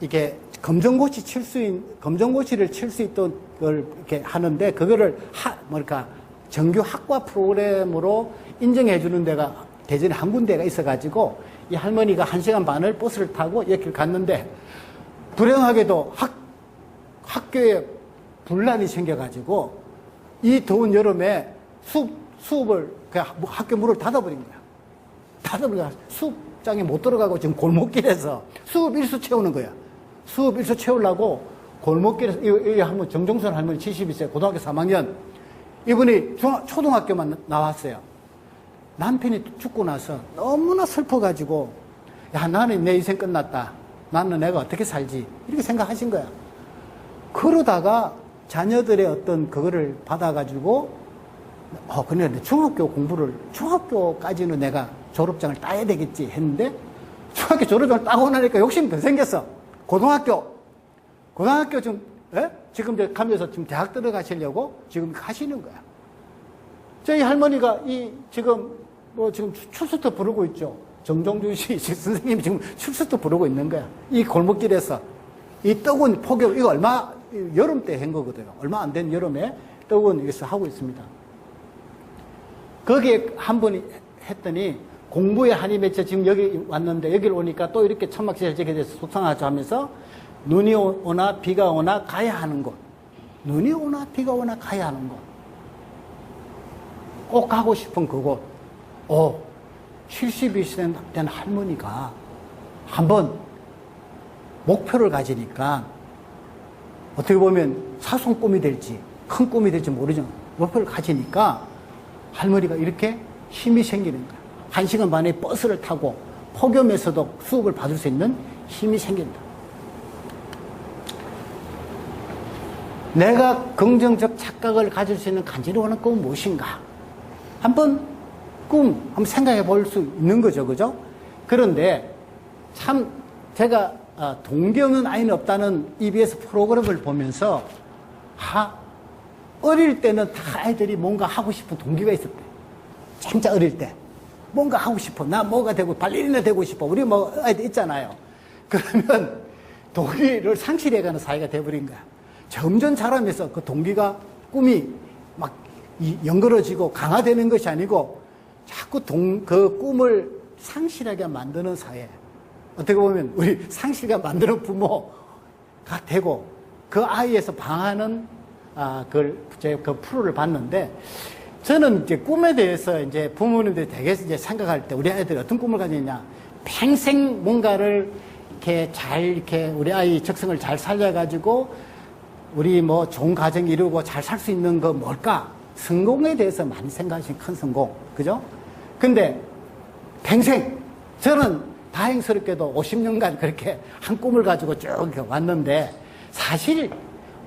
S2: 이게 검정고시를 칠 수 있던 걸 이렇게 하는데, 그거를 정규 학과 프로그램으로 인정해주는 데가 대전에 한 군데가 있어가지고, 이 할머니가 1시간 반을 버스를 타고 여기를 갔는데, 불행하게도 학교에 분란이 생겨가지고, 이 더운 여름에 수업을, 그냥 학교 문을 닫아버린 거야. 닫아버린 거야. 수업장에 못 들어가고 지금 골목길에서 수업 일수 채우는 거야. 수업 일수 채우려고 골목길에서, 이 한번 정종선 할머니 70이세요. 고등학교 3학년. 이분이 초등학교만 나왔어요. 남편이 죽고 나서 너무나 슬퍼가지고, 야, 나는 내 인생 끝났다. 나는 내가 어떻게 살지? 이렇게 생각하신 거야. 그러다가 자녀들의 어떤 그거를 받아가지고, 그래, 중학교까지는 내가 졸업장을 따야 되겠지 했는데, 중학교 졸업장을 따고 나니까 욕심이 더 생겼어. 고등학교 지금 이제 가면서 지금 대학 들어가시려고 지금 하시는 거야. 저희 할머니가 지금 출소터 부르고 있죠. 정종준 씨 선생님이 지금 출소터 부르고 있는 거야. 이 골목길에서. 이 뜨거운 폭염, 이거 여름 때 한 거거든요. 얼마 안 된 여름에 뜨거운 여기서 하고 있습니다. 거기에 한 분이 했더니, 공부에 한이 맺혀 지금 여기 왔는데, 여기를 오니까 또 이렇게 천막시설 지게 돼서 속상하죠 하면서, 눈이 오나 비가 오나 가야 하는 곳. 눈이 오나 비가 오나 가야 하는 곳. 꼭 가고 싶은 그곳. 72세 된 할머니가 한번 목표를 가지니까 어떻게 보면 사소한 꿈이 될지 큰 꿈이 될지 모르지만 목표를 가지니까 할머니가 이렇게 힘이 생기는 거야. 1시간 반에 버스를 타고 폭염에서도 수업을 받을 수 있는 힘이 생긴다. 내가 긍정적 착각을 가질 수 있는 간절히 원하는 꿈은 무엇인가? 한번 생각해 볼 수 있는 거죠. 그죠? 그런데 참 제가 동기 없는 아이는 없다는 EBS 프로그램을 보면서 어릴 때는 다 아이들이 뭔가 하고 싶은 동기가 있었대. 진짜 어릴 때. 뭔가 하고 싶어. 나 뭐가 되고 발레리나 되고 싶어. 우리 뭐 아이들 있잖아요. 그러면 동기를 상실해가는 사회가 돼버린 거야. 점점 자라면서 그 동기가 꿈이 막 연그러지고 강화되는 것이 아니고 자꾸 그 꿈을 상실하게 만드는 사회. 어떻게 보면 우리 상실가 만드는 부모가 되고 그 아이에서 방하는 그 프로를 봤는데 저는 이제 꿈에 대해서 이제 부모님들이 되게 이제 생각할 때 우리 아이들이 어떤 꿈을 가지느냐. 평생 뭔가를 이렇게 우리 아이 적성을 잘 살려가지고 우리 뭐 좋은 가정 이루고 잘 살 수 있는 거 뭘까? 성공에 대해서 많이 생각하신 큰 성공. 그죠? 근데 평생 저는 다행스럽게도 50년간 그렇게 한 꿈을 가지고 쭉 왔는데 사실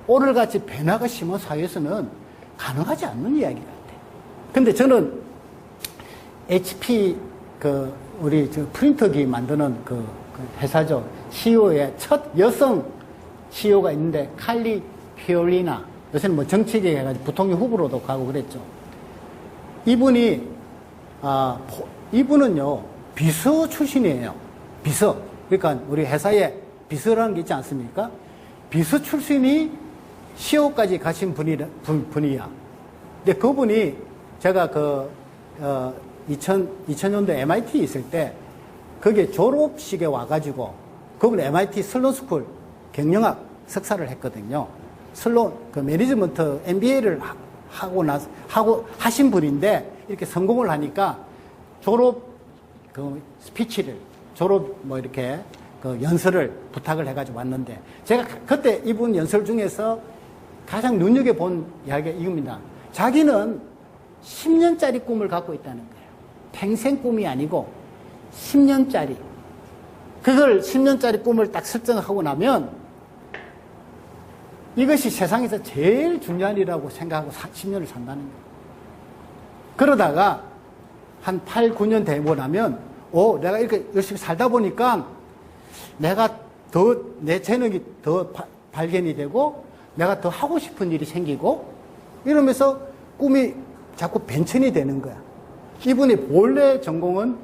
S2: 오늘같이 변화가 심한 사회에서는 가능하지 않는 이야기 같아요. 근데 저는 HP 우리 프린터기 만드는 그 회사죠. CEO의 첫 여성 CEO가 있는데 칼리 피올리나 요새는 뭐 정치계 해가지고 부통령 후보로도 가고 그랬죠. 이분은요 비서 출신이에요. 비서. 그러니까 우리 회사에 비서라는 게 있지 않습니까? 비서 출신이 CEO까지 가신 분이야. 근데 그분이 제가 2000년도 MIT 있을 때 거기에 졸업식에 와가지고 그분 MIT 슬론 스쿨 경영학 석사를 했거든요. 슬론 매니지먼트 MBA를 하신 분인데 이렇게 성공을 하니까 졸업 스피치를 이렇게 연설을 부탁을 해가지고 왔는데 제가 그때 이분 연설 중에서 가장 눈여겨본 이야기가 이겁니다. 자기는 10년짜리 꿈을 갖고 있다는 거예요. 평생 꿈이 아니고 10년짜리. 그걸 10년짜리 꿈을 딱 설정하고 나면 이것이 세상에서 제일 중요한 일이라고 생각하고 10년을 산다는 거예요. 그러다가 한 8, 9년 되고 나면 내가 이렇게 열심히 살다 보니까 내가 내 재능이 더 발견이 되고 내가 더 하고 싶은 일이 생기고 이러면서 꿈이 자꾸 변천이 되는 거야. 이분이 본래 전공은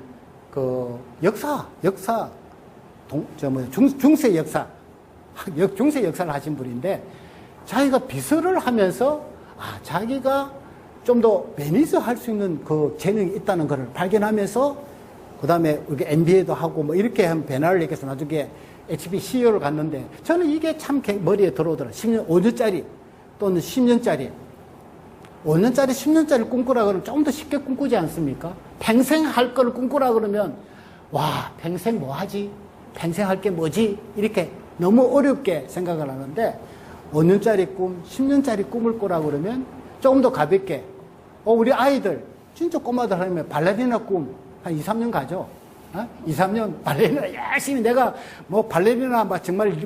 S2: 중세 역사를 하신 분인데 자기가 비서를 하면서 자기가 좀 더 매니저 할 수 있는 그 재능이 있다는 것을 발견하면서 그 다음에 우리 MBA도 하고 뭐 이렇게 한 변화를 얘기해서 나중에 HP CEO를 갔는데 저는 이게 참 머리에 들어오더라. 10년, 5년짜리 또는 10년짜리. 5년짜리, 10년짜리 꿈꾸라 그러면 좀 더 쉽게 꿈꾸지 않습니까? 평생 할 거를 꿈꾸라 그러면, 와, 평생 뭐 하지? 평생 할 게 뭐지? 이렇게 너무 어렵게 생각을 하는데, 5년짜리 꿈, 10년짜리 꿈을 꾸라 그러면 조금 더 가볍게, 우리 아이들, 진짜 꼬마들 하면 발레리나 꿈, 한 2, 3년 가죠. 2, 3년 발레리나 열심히 내가 뭐 발레리나 막 정말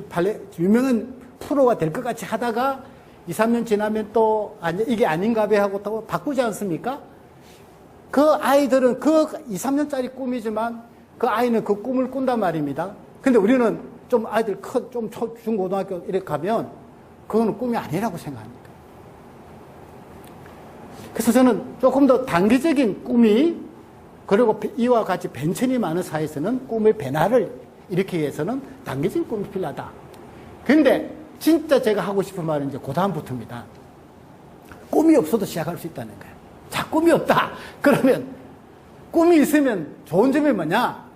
S2: 유명한 프로가 될 것 같이 하다가 2, 3년 지나면 또 이게 아닌가 봐 하고 또 바꾸지 않습니까? 그 아이들은 그 2, 3년짜리 꿈이지만 그 아이는 그 꿈을 꾼단 말입니다. 근데 우리는 좀 아이들 좀 중고등학교 이렇게 가면 그거는 꿈이 아니라고 생각합니다. 그래서 저는 조금 더 단기적인 꿈이, 그리고 이와 같이 벤천이 많은 사회에서는 꿈의 변화를 일으키기 위해서는 단기적인 꿈이 필요하다. 근데 진짜 제가 하고 싶은 말은 이제 그 다음부터입니다. 꿈이 없어도 시작할 수 있다는 거예요. 자, 꿈이 없다. 그러면 꿈이 있으면 좋은 점이 뭐냐?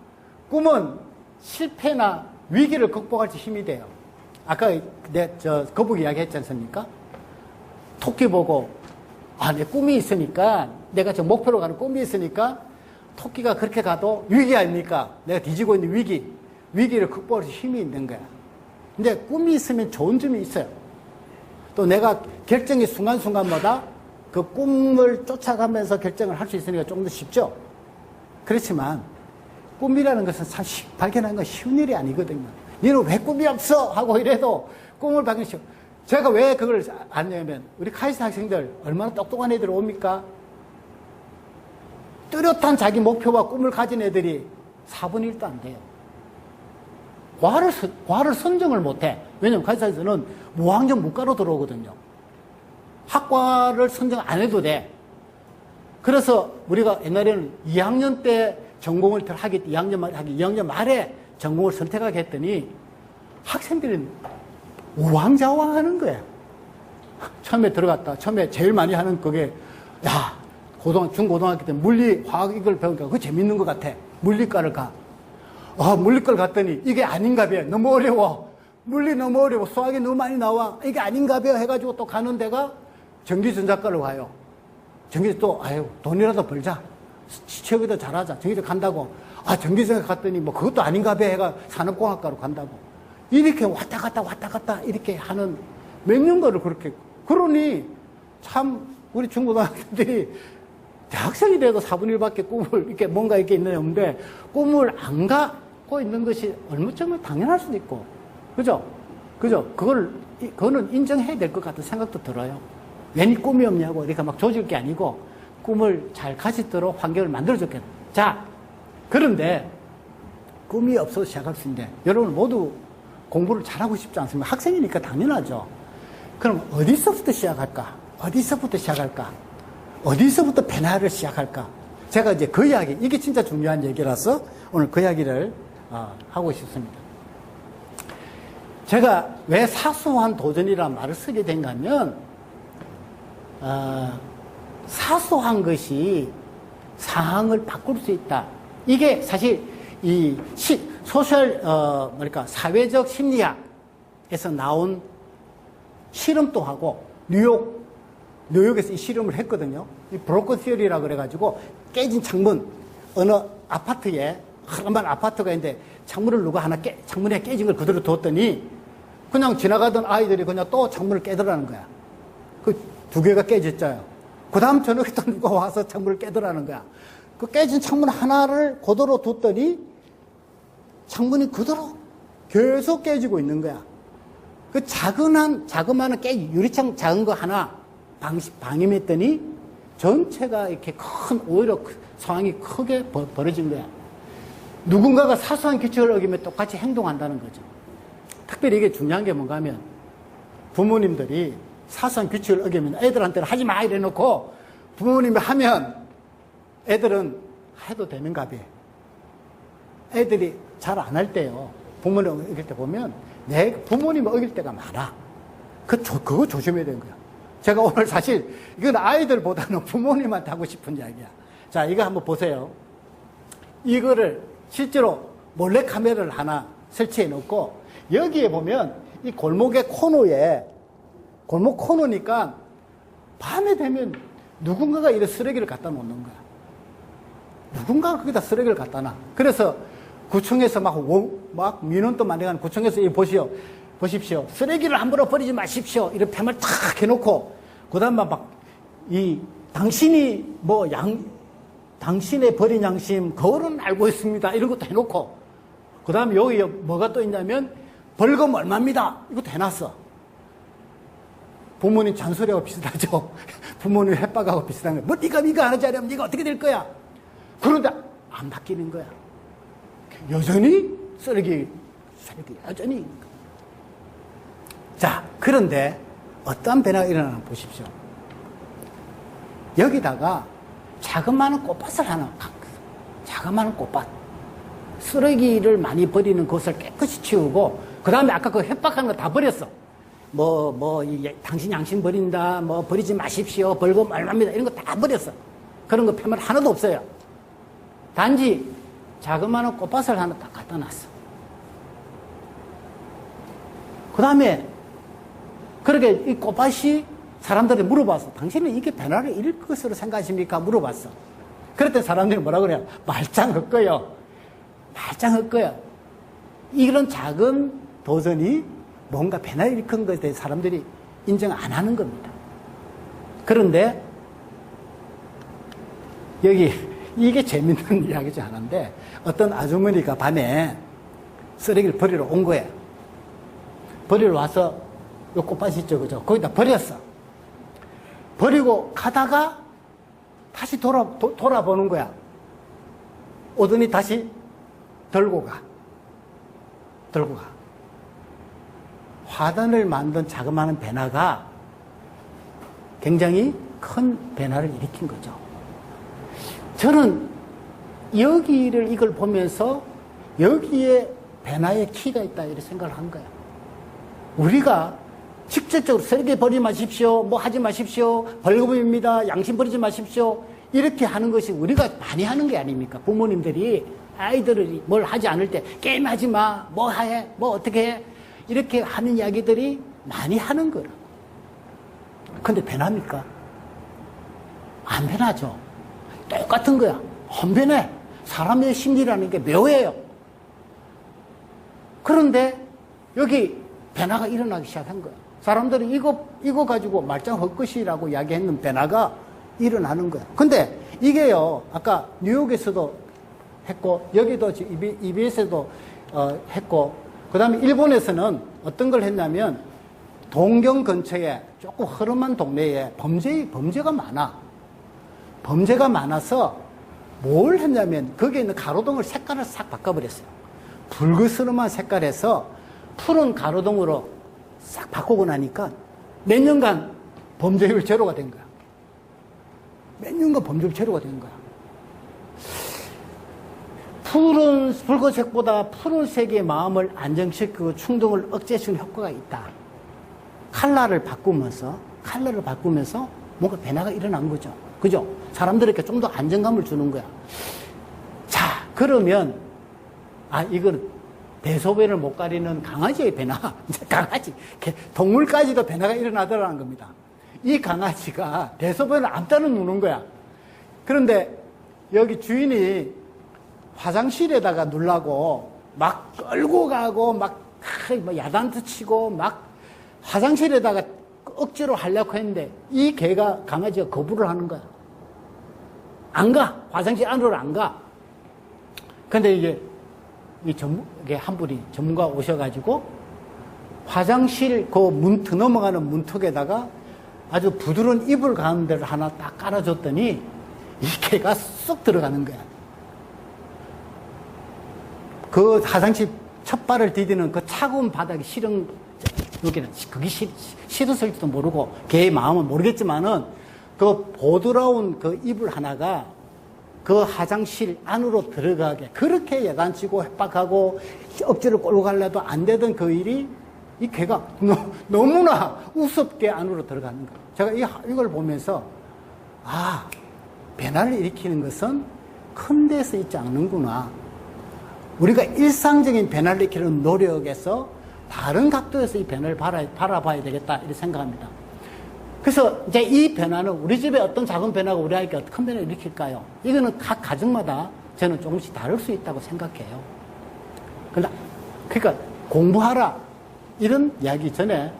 S2: 꿈은 실패나 위기를 극복할 때 힘이 돼요. 아까 거북이 이야기 했지 않습니까? 토끼 보고, 내 꿈이 있으니까, 내가 저 목표로 가는 꿈이 있으니까, 토끼가 그렇게 가도 위기 아닙니까? 내가 뒤지고 있는 위기를 극복할 수 힘이 있는 거야. 근데 꿈이 있으면 좋은 점이 있어요. 또 내가 결정의 순간순간마다 그 꿈을 쫓아가면서 결정을 할 수 있으니까 좀 더 쉽죠? 그렇지만, 꿈이라는 것은 참 발견하는 건 쉬운 일이 아니거든요. 너는 왜 꿈이 없어? 하고 이래도 꿈을 발견 쉬워. 제가 왜 그걸 아냐면, 우리 카이스트 학생들 얼마나 똑똑한 애들 옵니까? 뚜렷한 자기 목표와 꿈을 가진 애들이 4분의 1도 안 돼요. 과를 선정을 못 해. 왜냐면 카이스트에서는 무학년 문과로 들어오거든요. 학과를 선정 안 해도 돼. 그래서 우리가 옛날에는 2학년 때 전공을 2학년 말에 전공을 선택하게 했더니 학생들은 우왕좌왕 하는 거예요. 처음에 들어갔다. 처음에 제일 많이 하는 그게, 중고등학교 때 물리, 화학 이걸 배우니까 그거 재밌는 것 같아. 물리과를 가. 물리과를 갔더니 이게 아닌가 봐요. 너무 어려워. 물리 너무 어려워. 수학이 너무 많이 나와. 이게 아닌가 봐요. 해가지고 또 가는 데가 전기전자과로 가요. 돈이라도 벌자. 취업이도 잘하자. 전기전 간다고. 전기전자 갔더니 뭐 그것도 아닌가 봐. 해가 산업공학과로 간다고. 이렇게 왔다 갔다 이렇게 하는 몇 년간을 그렇게. 그러니 참 우리 중고등학생들이 대학생이 돼도 4분의 1밖에 꿈을 이렇게 뭔가 이렇게 있는 애 없는데 꿈을 안 갖고 있는 것이 얼마쯤은 당연할 수도 있고. 그죠? 그거는 인정해야 될 것 같은 생각도 들어요. 왠 꿈이 없냐고 이렇게 막 조질 게 아니고 꿈을 잘 가지도록 환경을 만들어줬겠다. 자, 그런데 꿈이 없어서 시작할 수 있는데 여러분 모두 공부를 잘하고 싶지 않습니까? 학생이니까 당연하죠. 그럼 어디서부터 시작할까? 어디서부터 변화를 시작할까? 제가 이제 그 이야기, 이게 진짜 중요한 얘기라서 오늘 그 이야기를 하고 싶습니다. 제가 왜 사소한 도전이라는 말을 쓰게 된가 하면, 사소한 것이 상황을 바꿀 수 있다. 이게 사실 이 사회적 심리학에서 나온 실험도 하고, 뉴욕에서 이 실험을 했거든요. 이 브로큰 시어리라 그래가지고 깨진 창문, 어느 아파트에, 하나만 아파트가 있는데 창문을 누가 창문에 깨진 걸 그대로 뒀더니 그냥 지나가던 아이들이 그냥 또 창문을 깨더라는 거야. 그 2개가 깨졌잖아요. 그 다음 저녁에 또 누가 와서 창문을 깨더라는 거야. 그 깨진 창문 하나를 그대로 뒀더니 창문이 그대로 계속 깨지고 있는 거야. 그 자그마한 유리창 작은 거 하나 방임했더니 전체가 이렇게 오히려 상황이 크게 벌어진 거야. 누군가가 사소한 규칙을 어기면 똑같이 행동한다는 거죠. 특별히 이게 중요한 게 뭔가 하면 부모님들이 사소한 규칙을 어기면 애들한테는 하지 마 이래 놓고 부모님이 하면 애들은 해도 되는가 봐. 애들이 잘 안 할 때요. 부모님 어길 때 보면 내 부모님 어길 때가 많아. 그거 조심해야 되는 거야. 제가 오늘 사실 이건 아이들보다는 부모님한테 하고 싶은 이야기야. 자, 이거 한번 보세요. 이거를 실제로 몰래 카메라를 하나 설치해 놓고 여기에 보면 이 골목 코너니까 밤에 되면 누군가가 이래 쓰레기를 갖다 놓는 거야. 누군가가 거기다 쓰레기를 갖다 놔. 그래서 구청에서 막 민원도 많이 구청에서 보십시오. 쓰레기를 함부로 버리지 마십시오. 이런 폐말 탁 해놓고, 그 다음에 당신이 당신의 버린 양심, 거울은 알고 있습니다. 이런 것도 해놓고, 그 다음에 여기 뭐가 또 있냐면, 벌금 얼마입니다. 이것도 해놨어. 부모님 잔소리하고 비슷하죠. 부모님 협박하고 비슷한 거야. 뭐 네가 안 하지 않으면 네가 어떻게 될 거야. 그런데 안 바뀌는 거야. 여전히 쓰레기 여전히. 자, 그런데 어떤 변화가 일어나나 보십시오. 여기다가 자그마한 꽃밭을 하나, 자그마한 꽃밭, 쓰레기를 많이 버리는 것을 깨끗이 치우고, 그 다음에 아까 그 협박하는 거 다 버렸어. 당신 양심 버린다, 버리지 마십시오, 벌금 얼마입니다, 이런 거 다 버렸어. 그런 거 폐말 하나도 없어요. 단지 자그마한 꽃밭을 하나 딱 갖다 놨어. 그 다음에 그렇게 이 꽃밭이 사람들이 물어봤어. 당신은 이게 변화를 일으킬 것으로 생각하십니까? 물어봤어. 그랬더니 사람들이 뭐라 그래요? 말짱 헛거요. 말짱 헛거요. 이런 작은 도전이 뭔가 변화를 일으킨 것에 대해 사람들이 인정 안 하는 겁니다. 그런데 여기 이게 재밌는 이야기 중 하나인데, 어떤 아주머니가 밤에 쓰레기를 버리러 온 거예요. 버리러 와서 요 꽃밭이 있죠, 그죠? 거기다 버렸어. 버리고 가다가 다시 돌아보는 거야. 오더니 다시 들고 가. 화단을 만든 자그마한 변화가 굉장히 큰 변화를 일으킨 거죠. 저는 이걸 보면서 여기에 변화의 키가 있다, 이렇게 생각을 한 거야. 우리가 직접적으로 쓰레기 버리지 마십시오, 하지 마십시오, 벌금입니다, 양심 버리지 마십시오, 이렇게 하는 것이 우리가 많이 하는 게 아닙니까? 부모님들이 아이들이 뭘 하지 않을 때 게임하지 마, 어떻게 해, 이렇게 하는 이야기들이 많이 하는 거라. 근데 변합니까? 안 변하죠. 똑같은 거야. 안 변해. 사람의 심리라는 게 묘해요. 그런데 여기 변화가 일어나기 시작한 거야. 사람들은 이거 가지고 말짱 헛것이라고 이야기했는 변화가 일어나는 거야. 근데 이게요, 아까 뉴욕에서도 했고, 여기도 EBS에도 했고, 그 다음에 일본에서는 어떤 걸 했냐면, 동경 근처에 조금 허름한 동네에 범죄가 많아. 범죄가 많아서 뭘 했냐면, 거기에 있는 가로등을 색깔을 싹 바꿔버렸어요. 붉으스름한 색깔에서 푸른 가로등으로 싹 바꾸고 나니까 몇 년간 범죄율 제로가 된 거야. 몇 년간 범죄율 제로가 된 거야. 붉은색보다 푸른색의 마음을 안정시키고 충동을 억제해주는 효과가 있다. 컬러를 바꾸면서 뭔가 변화가 일어난 거죠. 그죠? 사람들에게 좀 더 안정감을 주는 거야. 자, 그러면, 이건 대소변을 못 가리는 강아지의 변화. 강아지. 동물까지도 변화가 일어나더라는 겁니다. 이 강아지가 대소변을 앞다는 누는 거야. 그런데 여기 주인이 화장실에다가 누려고 막 끌고 가고 막 야단도 치고 막 화장실에다가 억지로 하려고 했는데 이 강아지가 거부를 하는 거야. 안 가. 화장실 안으로 안 가. 근데 이게 한 분이 전문가 오셔가지고 화장실 넘어가는 문턱에다가 아주 부드러운 이불 가운데를 하나 딱 깔아줬더니 이 개가 쏙 들어가는 거야. 그 화장실 첫 발을 디디는 그 차가운 바닥이 여기는 그게 싫었을지도 모르고 개의 마음은 모르겠지만은 그 보드라운 그 이불 하나가 그 화장실 안으로 들어가게 그렇게 야단치고 협박하고 억지로 끌고 가려도 안 되던 그 일이 이 개가 너무나 우습게 안으로 들어가는 거예요. 제가 이걸 보면서 변화를 일으키는 것은 큰 데서 있지 않는구나. 우리가 일상적인 변화를 일으키는 노력에서 다른 각도에서 이 변화를 바라봐야 되겠다 이렇게 생각합니다. 그래서 이제 이 변화는 우리 집에 어떤 작은 변화가 우리 아이에게 어떤 큰 변화를 일으킬까요? 이거는 각 가정마다 저는 조금씩 다를 수 있다고 생각해요. 그러니까 공부하라 이런 이야기 전에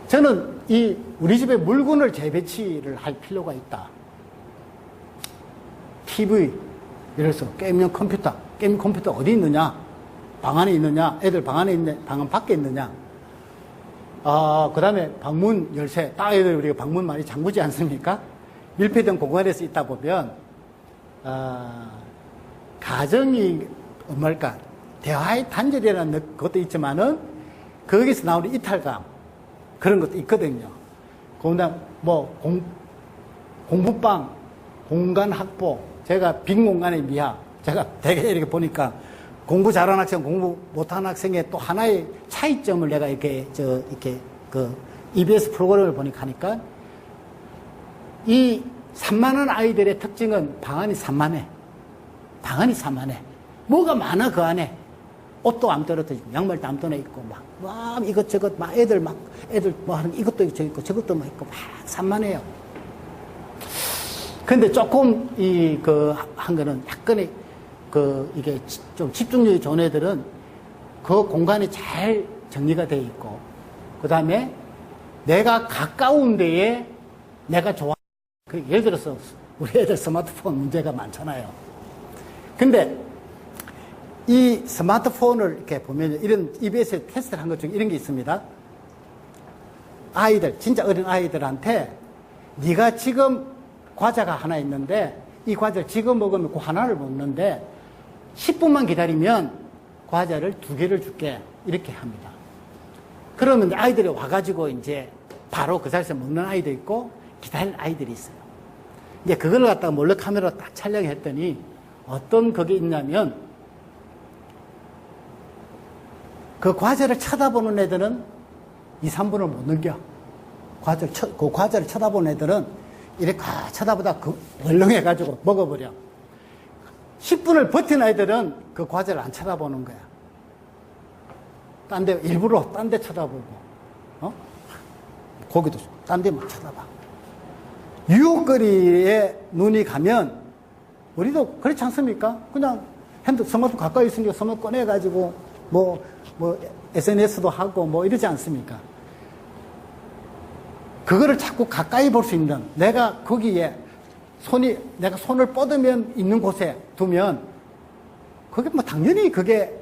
S2: 저는 이 우리 집에 물건을 재배치를 할 필요가 있다. TV, 예를 들어서 게임용 컴퓨터, 게임 컴퓨터 어디 있느냐? 방 안에 있느냐? 애들 방 안에 있느냐? 방 밖에 있느냐? 그 다음에 방문 열쇠. 딱 애들 우리가 방문 많이 잠그지 않습니까? 밀폐된 공간에서 있다 보면, 가정이, 뭐랄까, 대화의 단절이라는 것도 있지만은, 거기서 나오는 이탈감, 그런 것도 있거든요. 그 다음, 공부방, 공간 확보, 제가 빈 공간의 미학, 제가 되게 이렇게 보니까, 공부 잘하는 학생, 공부 못하는 학생의 또 하나의 차이점을 내가 EBS 프로그램을 보니까 하니까, 이 산만한 아이들의 특징은 방안이 산만해. 방안이 산만해. 뭐가 많아, 그 안에. 옷도 안 떨어뜨리고, 양말도 안 떠내 있고, 막 이것저것, 애들 뭐 하는 이것도 있고, 저것도 막 있고, 막 산만해요. 근데 조금, 한 거는 약간의, 이게 좀 집중력이 좋은 애들은 그 공간이 잘 정리가 되어 있고, 그 다음에 내가 가까운 데에 내가 예를 들어서 우리 애들 스마트폰 문제가 많잖아요. 근데 이 스마트폰을 이렇게 보면 이런 EBS에 테스트를 한 것 중에 이런 게 있습니다. 아이들, 진짜 어린 아이들한테 네가 지금 과자가 하나 있는데 이 과자를 지금 먹으면 그 하나를 먹는데 10분만 기다리면 과자를 2개를 줄게. 이렇게 합니다. 그러면 아이들이 와가지고 이제 바로 그 자리에서 먹는 아이도 있고 기다릴 아이들이 있어요. 이제 그걸 갖다가 몰래 카메라 딱 촬영했더니 어떤 그게 있냐면 그 과자를 쳐다보는 애들은 2, 3분을 못 넘겨. 그 과자를 쳐다보는 애들은 이렇게 쳐다보다 얼렁해가지고 먹어버려. 10분을 버틴 아이들은 그 과자를 안 쳐다보는 거야. 일부러 딴 데 쳐다보고, 거기도 딴 데 막 쳐다봐. 유혹거리에 눈이 가면, 우리도 그렇지 않습니까? 그냥 스마트폰 가까이 있으니까 스마트폰 꺼내가지고, SNS도 하고, 이러지 않습니까? 그거를 자꾸 가까이 볼 수 있는, 내가 거기에 내가 손을 뻗으면 있는 곳에 두면, 그게 당연히 그게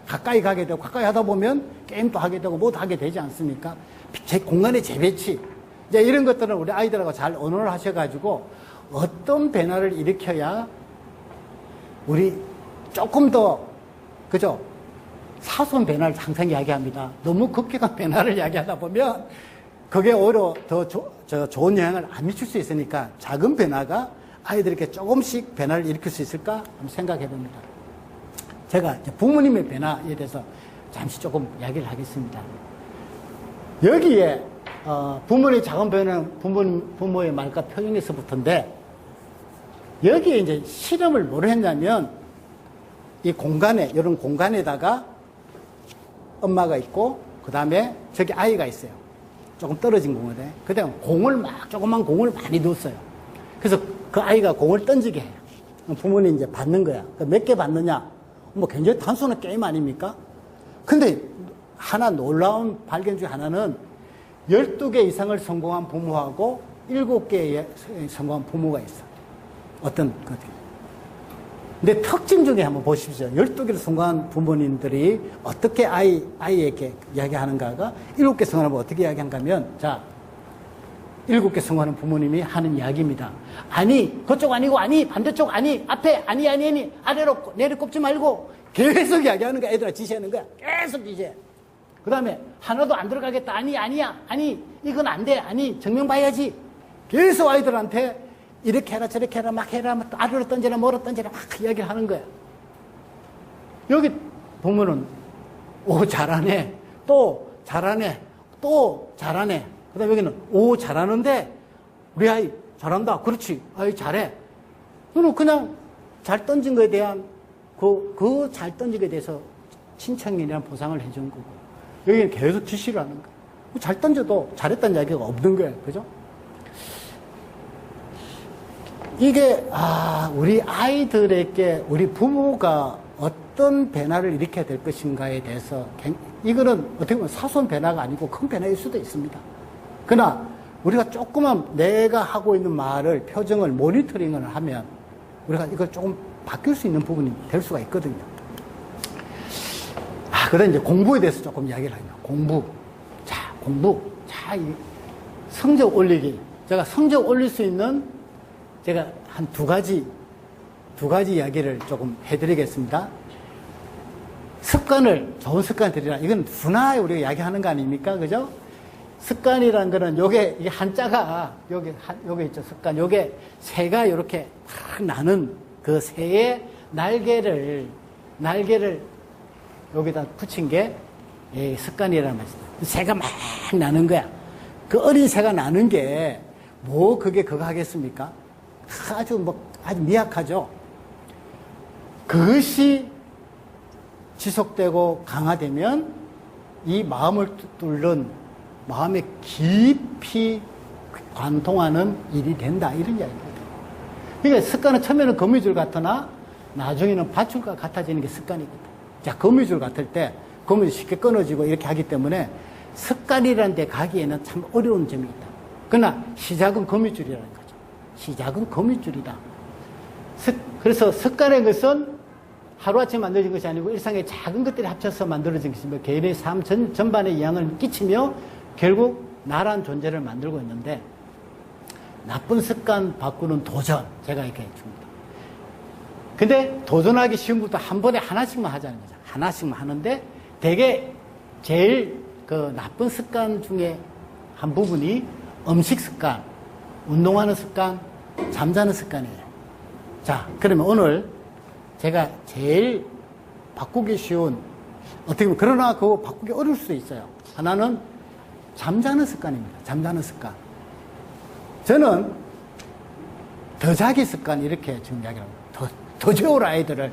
S2: 가까이 가게 되고, 가까이 하다 보면 게임도 하게 되고, 뭐도 하게 되지 않습니까? 공간의 재배치. 이제 이런 것들은 우리 아이들하고 잘 언어를 하셔가지고, 어떤 변화를 일으켜야 우리 조금 더, 그죠? 사소한 변화를 항상 이야기합니다. 너무 급격한 변화를 이야기하다 보면, 그게 오히려 더 좋은 영향을 안 미칠 수 있으니까 작은 변화가 아이들에게 조금씩 변화를 일으킬 수 있을까 한번 생각해 봅니다. 제가 이제 부모님의 변화에 대해서 잠시 조금 이야기를 하겠습니다. 여기에 부모의 작은 변화는 부모의 말과 표현에서부터인데 여기에 이제 실험을 뭘 했냐면 이 공간에 이런 공간에다가 엄마가 있고 그 다음에 저기 아이가 있어요. 조금 떨어진 공간에. 그 다음에 조그만 공을 많이 넣었어요. 그래서 그 아이가 공을 던지게 해요. 부모님이 이제 받는 거야. 몇 개 받느냐? 굉장히 단순한 게임 아닙니까? 근데 하나 놀라운 발견 중에 하나는 12개 이상을 성공한 부모하고 7개 성공한 부모가 있어. 어떤 것. 근데 특징 중에 한번 보십시오. 12개를 성공한 부모님들이 어떻게 아이에게 이야기하는가가 7개 성공하면 어떻게 이야기하는가 하면, 자, 7개 성공하는 부모님이 하는 이야기입니다. 아니, 그쪽 아니고, 아니, 반대쪽 아니, 앞에, 아니, 아래로 내려 꼽지 말고, 계속 이야기하는 거야. 애들아 지시하는 거야. 계속 지시해. 그 다음에, 하나도 안 들어가겠다. 아니야. 아니, 이건 안 돼. 아니, 정면 봐야지. 계속 아이들한테 이렇게 해라, 저렇게 해라, 막 해라, 아래로 던져라, 뭐로 던져라, 막 이야기를 하는 거야. 여기 보면은, 오, 잘하네. 또 잘하네. 또 잘하네. 그 다음에 여기는, 오, 잘하는데, 우리 아이 잘한다. 그렇지. 아이 잘해. 너는 그냥 잘 던진 거에 대한, 잘 던진 거에 대해서 칭찬이나 보상을 해준 거고. 여기는 계속 지시를 하는 거야. 잘 던져도 잘했다는 이야기가 없는 거예요. 그죠? 이게, 우리 아이들에게 우리 부모가 어떤 변화를 일으켜야 될 것인가에 대해서, 이거는 어떻게 보면 사소한 변화가 아니고 큰 변화일 수도 있습니다. 그러나 우리가 조금만 내가 하고 있는 말을, 표정을 모니터링을 하면 우리가 이걸 조금 바뀔 수 있는 부분이 될 수가 있거든요. 그 다음에 이제 공부에 대해서 조금 이야기를 하죠. 공부. 자, 이 성적 올리기. 제가 성적 올릴 수 있는 제가 한 두 가지 이야기를 조금 해드리겠습니다. 좋은 습관 들이라. 이건 분화에 우리가 이야기하는 거 아닙니까? 그죠? 습관이란 거는 이게 한자가, 요게 있죠, 습관. 요게 새가 이렇게 탁 나는 그 새의 날개를 여기다 붙인 게 습관이라는 말이죠. 새가 막 나는 거야. 그 어린 새가 나는 게 그게 그거 하겠습니까? 아주 미약하죠. 그것이 지속되고 강화되면 이 마음을 뚫는 마음에 깊이 관통하는 일이 된다. 이런 이야기거든요. 그러니까 습관은 처음에는 거미줄 같으나 나중에는 밧줄과 같아지는 게 습관이거든. 자, 거미줄 같을 때 거미줄 쉽게 끊어지고 이렇게 하기 때문에 습관이라는 데 가기에는 참 어려운 점이 있다. 그러나 시작은 거미줄이라는 거죠. 시작은 거미줄이다. 그래서 습관의 것은 하루아침에 만들어진 것이 아니고 일상의 작은 것들이 합쳐서 만들어진 것이며 개인의 삶 전반에 영향을 끼치며 결국 나란 존재를 만들고 있는데, 나쁜 습관 바꾸는 도전, 제가 이렇게 해줍니다. 근데 도전하기 쉬운 것도 한 번에 하나씩만 하자는 거죠. 하나씩만 하는데 되게 제일 그 나쁜 습관 중에 한 부분이 음식 습관, 운동하는 습관, 잠자는 습관이에요. 자, 그러면 오늘 제가 제일 바꾸기 쉬운, 어떻게 보면 그러나 그거 바꾸기 어려울 수도 있어요. 하나는 잠자는 습관입니다. 잠자는 습관. 저는 더 자기 습관 이렇게 지금 이야기를 합니다. 더 재우라 아이들을.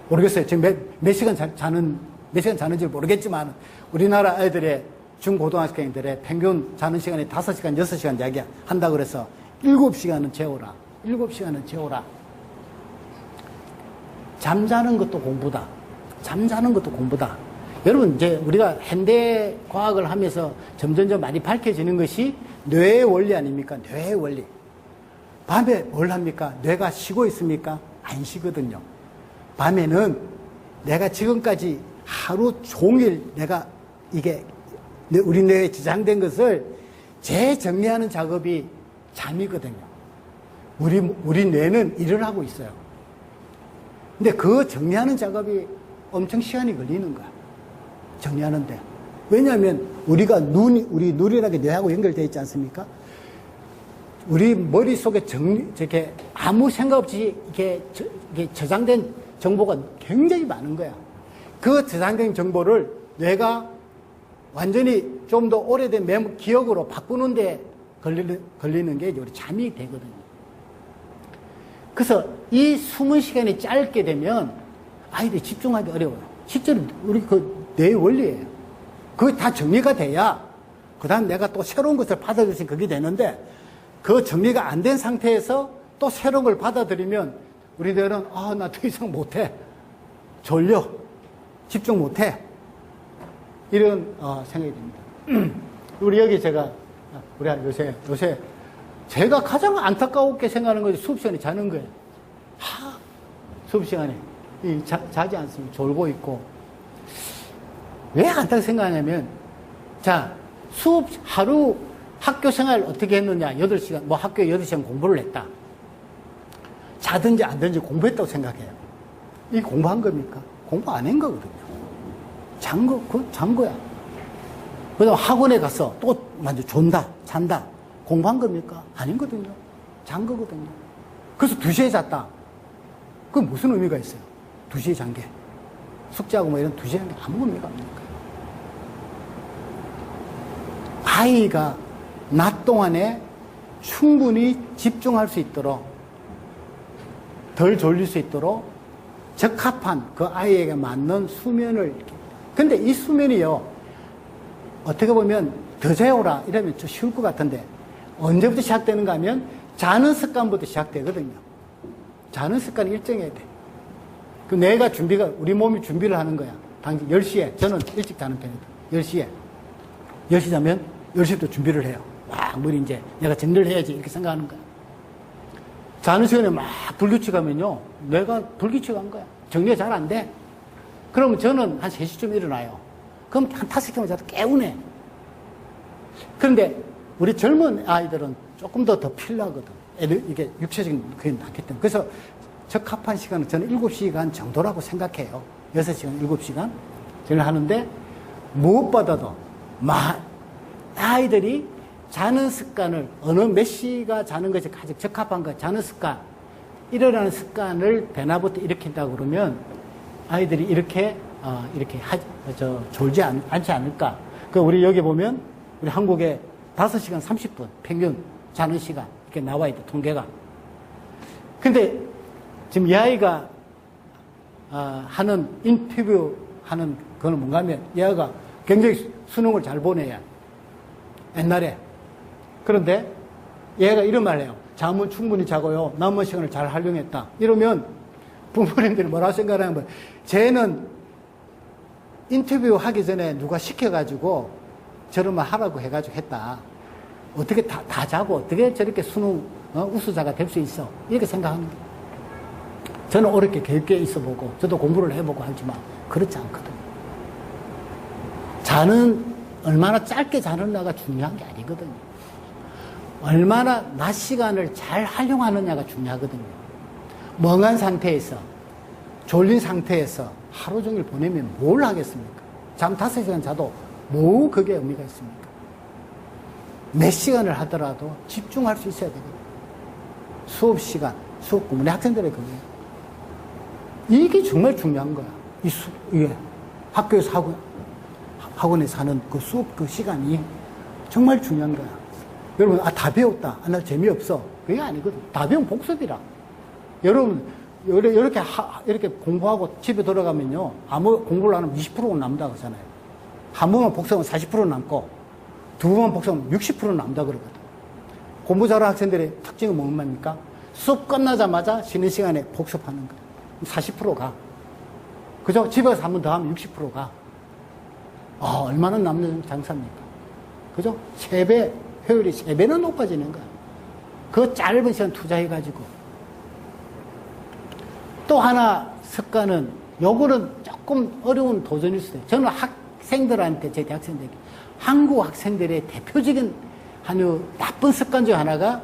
S2: 모르겠어요. 지금 몇 시간 자는지 모르겠지만 우리나라 아이들의 중고등학생들의 평균 자는 시간이 5시간, 6시간 이야기 한다고 그래서 7시간은 재우라. 7시간은 재우라. 잠자는 것도 공부다. 잠자는 것도 공부다. 여러분, 이제 우리가 현대 과학을 하면서 점점 많이 밝혀지는 것이 뇌의 원리 아닙니까? 뇌의 원리. 밤에 뭘 합니까? 뇌가 쉬고 있습니까? 안 쉬거든요. 밤에는 내가 지금까지 하루 종일 내가 이게 우리 뇌에 지장된 것을 재정리하는 작업이 잠이거든요. 우리 뇌는 일을 하고 있어요. 근데 그 정리하는 작업이 엄청 시간이 걸리는 거야. 정리하는데. 왜냐하면 우리 누리나게 뇌하고 연결되어 있지 않습니까? 우리 머릿속에 저게 아무 생각 없이 이게 저장된 정보가 굉장히 많은 거야. 그 저장된 정보를 뇌가 완전히 좀 더 오래된 기억으로 바꾸는데 걸리는 게 우리 잠이 되거든요. 그래서 이 숨은 시간이 짧게 되면 아이들이 집중하기 어려워요. 실제로 우리 뇌의 원리예요. 그게 다 정리가 돼야 그 다음 내가 또 새로운 것을 받아들일 수 그게 되는데, 그 정리가 안 된 상태에서 또 새로운 걸 받아들이면 우리 뇌는 나 더 이상 못해. 졸려. 집중 못해. 이런 생각이 듭니다. 우리 여기 우리 요새 제가 가장 안타깝게 생각하는 것이 수업 시간에 자는 거예요. 수업 시간에 자지 않습니다. 졸고 있고. 왜 안타깝게 생각하냐면, 자, 하루 학교 생활 어떻게 했느냐, 8시간, 학교에 8시간 공부를 했다. 자든지 안 자든지 공부했다고 생각해요. 이게 공부한 겁니까? 공부 안 한 거거든요. 잔 거야. 그 다음 학원에 가서 또 완전 잔다. 공부한 겁니까? 아니거든요. 잔 거거든요. 그래서 2시에 잤다. 그게 무슨 의미가 있어요? 2시에 잔 게. 숙제하고 이런 2시에 잔 게 아무 의미가 없는 거예요. 아이가 낮 동안에 충분히 집중할 수 있도록, 덜 졸릴 수 있도록 적합한 그 아이에게 맞는 수면을. 근데 이 수면이요, 어떻게 보면 더 재워라 이러면 좀 쉬울 것 같은데 언제부터 시작되는가 하면 자는 습관부터 시작되거든요. 자는 습관이 일정해야 돼. 그 뇌가 우리 몸이 준비를 하는 거야. 당시 10시에, 저는 일찍 자는 편이다. 10시에. 10시 자면 10시부터 준비를 해요. 막 머리 이제 내가 정리를 해야지 이렇게 생각하는 거야. 자는 시간에 막 불규칙하면요. 뇌가 불규칙한 거야. 정리가 잘 안 돼. 그러면 저는 한 3시쯤 일어나요. 그럼 한 5시간만 자도 개운해. 그런데 우리 젊은 아이들은 조금 더 필요하거든. 이게 육체적인 그게 낫기 때문에. 그래서 적합한 시간은 저는 7시간 정도라고 생각해요. 6시간, 7시간. 저는 하는데, 무엇보다도, 아이들이 자는 습관을, 어느 몇 시가 자는 것이 가장 적합한 거, 자는 습관, 일어나는 습관을 변화부터 일으킨다고 그러면, 아이들이 이렇게 졸지 않지 않을까. 우리 여기 보면, 우리 한국에 5시간 30분, 평균 자는 시간, 이렇게 나와 있다, 통계가. 근데, 지금 이 아이가 하는 인터뷰 하는 그건 뭔가 하면 이 아이가 굉장히 수능을 잘 보내야 옛날에. 그런데 얘가 이런 말을 해요. 잠은 충분히 자고요. 남은 시간을 잘 활용했다. 이러면 부모님들이 뭐라고 생각하냐면 쟤는 인터뷰 하기 전에 누가 시켜가지고 저런 말 하라고 해가지고 했다. 어떻게 다 자고 어떻게 저렇게 수능 우수자가 될 수 있어. 이렇게 생각하는 거예요. 저는 어렵게 교육계에 있어보고 저도 공부를 해보고 하지만 그렇지 않거든요. 자는 얼마나 짧게 자느냐가 중요한 게 아니거든요. 얼마나 낮 시간을 잘 활용하느냐가 중요하거든요. 멍한 상태에서 졸린 상태에서 하루 종일 보내면 뭘 하겠습니까? 잠 5시간 자도 뭐 그게 의미가 있습니까? 몇 시간을 하더라도 집중할 수 있어야 되거든요. 수업 시간, 수업 공부, 우리 학생들의 그거예요. 이게 정말 중요한 거야. 이게 학교에서 학원에서 하는 그 수업 그 시간이 정말 중요한 거야. 여러분, 다 배웠다. 나 재미없어. 그게 아니거든. 다 배운 복습이라. 여러분, 이렇게 공부하고 집에 돌아가면요. 아무 공부를 안 하면 20%는 남다 그러잖아요. 한 번만 복습하면 40% 남고, 두 번만 복습하면 60% 남다 그러거든. 공부 잘하는 학생들의 특징은 뭡니까? 수업 끝나자마자 쉬는 시간에 복습하는 거야. 40% 가. 그죠? 집에서 한 번 더 하면 60% 가. 얼마나 남는 장사입니까? 그죠? 3배, 효율이 3배는 높아지는 거야. 그 짧은 시간 투자해가지고. 또 하나 습관은, 요거는 조금 어려운 도전일 수도 있어요. 저는 학생들한테, 제 대학생들에게, 한국 학생들의 대표적인 한 나쁜 습관 중 하나가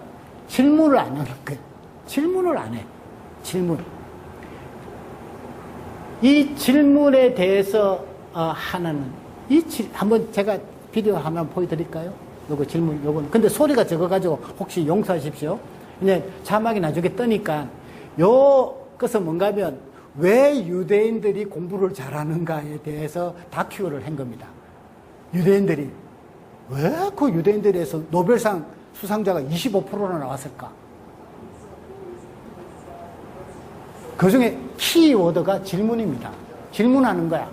S2: 질문을 안 하는 거예요. 질문을 안 해. 질문. 이 질문에 대해서 하나는 한번 제가 비디오 한번 보여드릴까요? 요거 질문 요거는 근데 소리가 적어가지고 혹시 용서하십시오. 근데 자막이 나중에 뜨니까 요 것은 뭔가 하면 왜 유대인들이 공부를 잘하는가에 대해서 다큐를 한 겁니다. 유대인들이 왜 그 유대인들에서 노벨상 수상자가 25%나 나왔을까? 그 중에 키워드가 질문입니다. 질문하는 거야.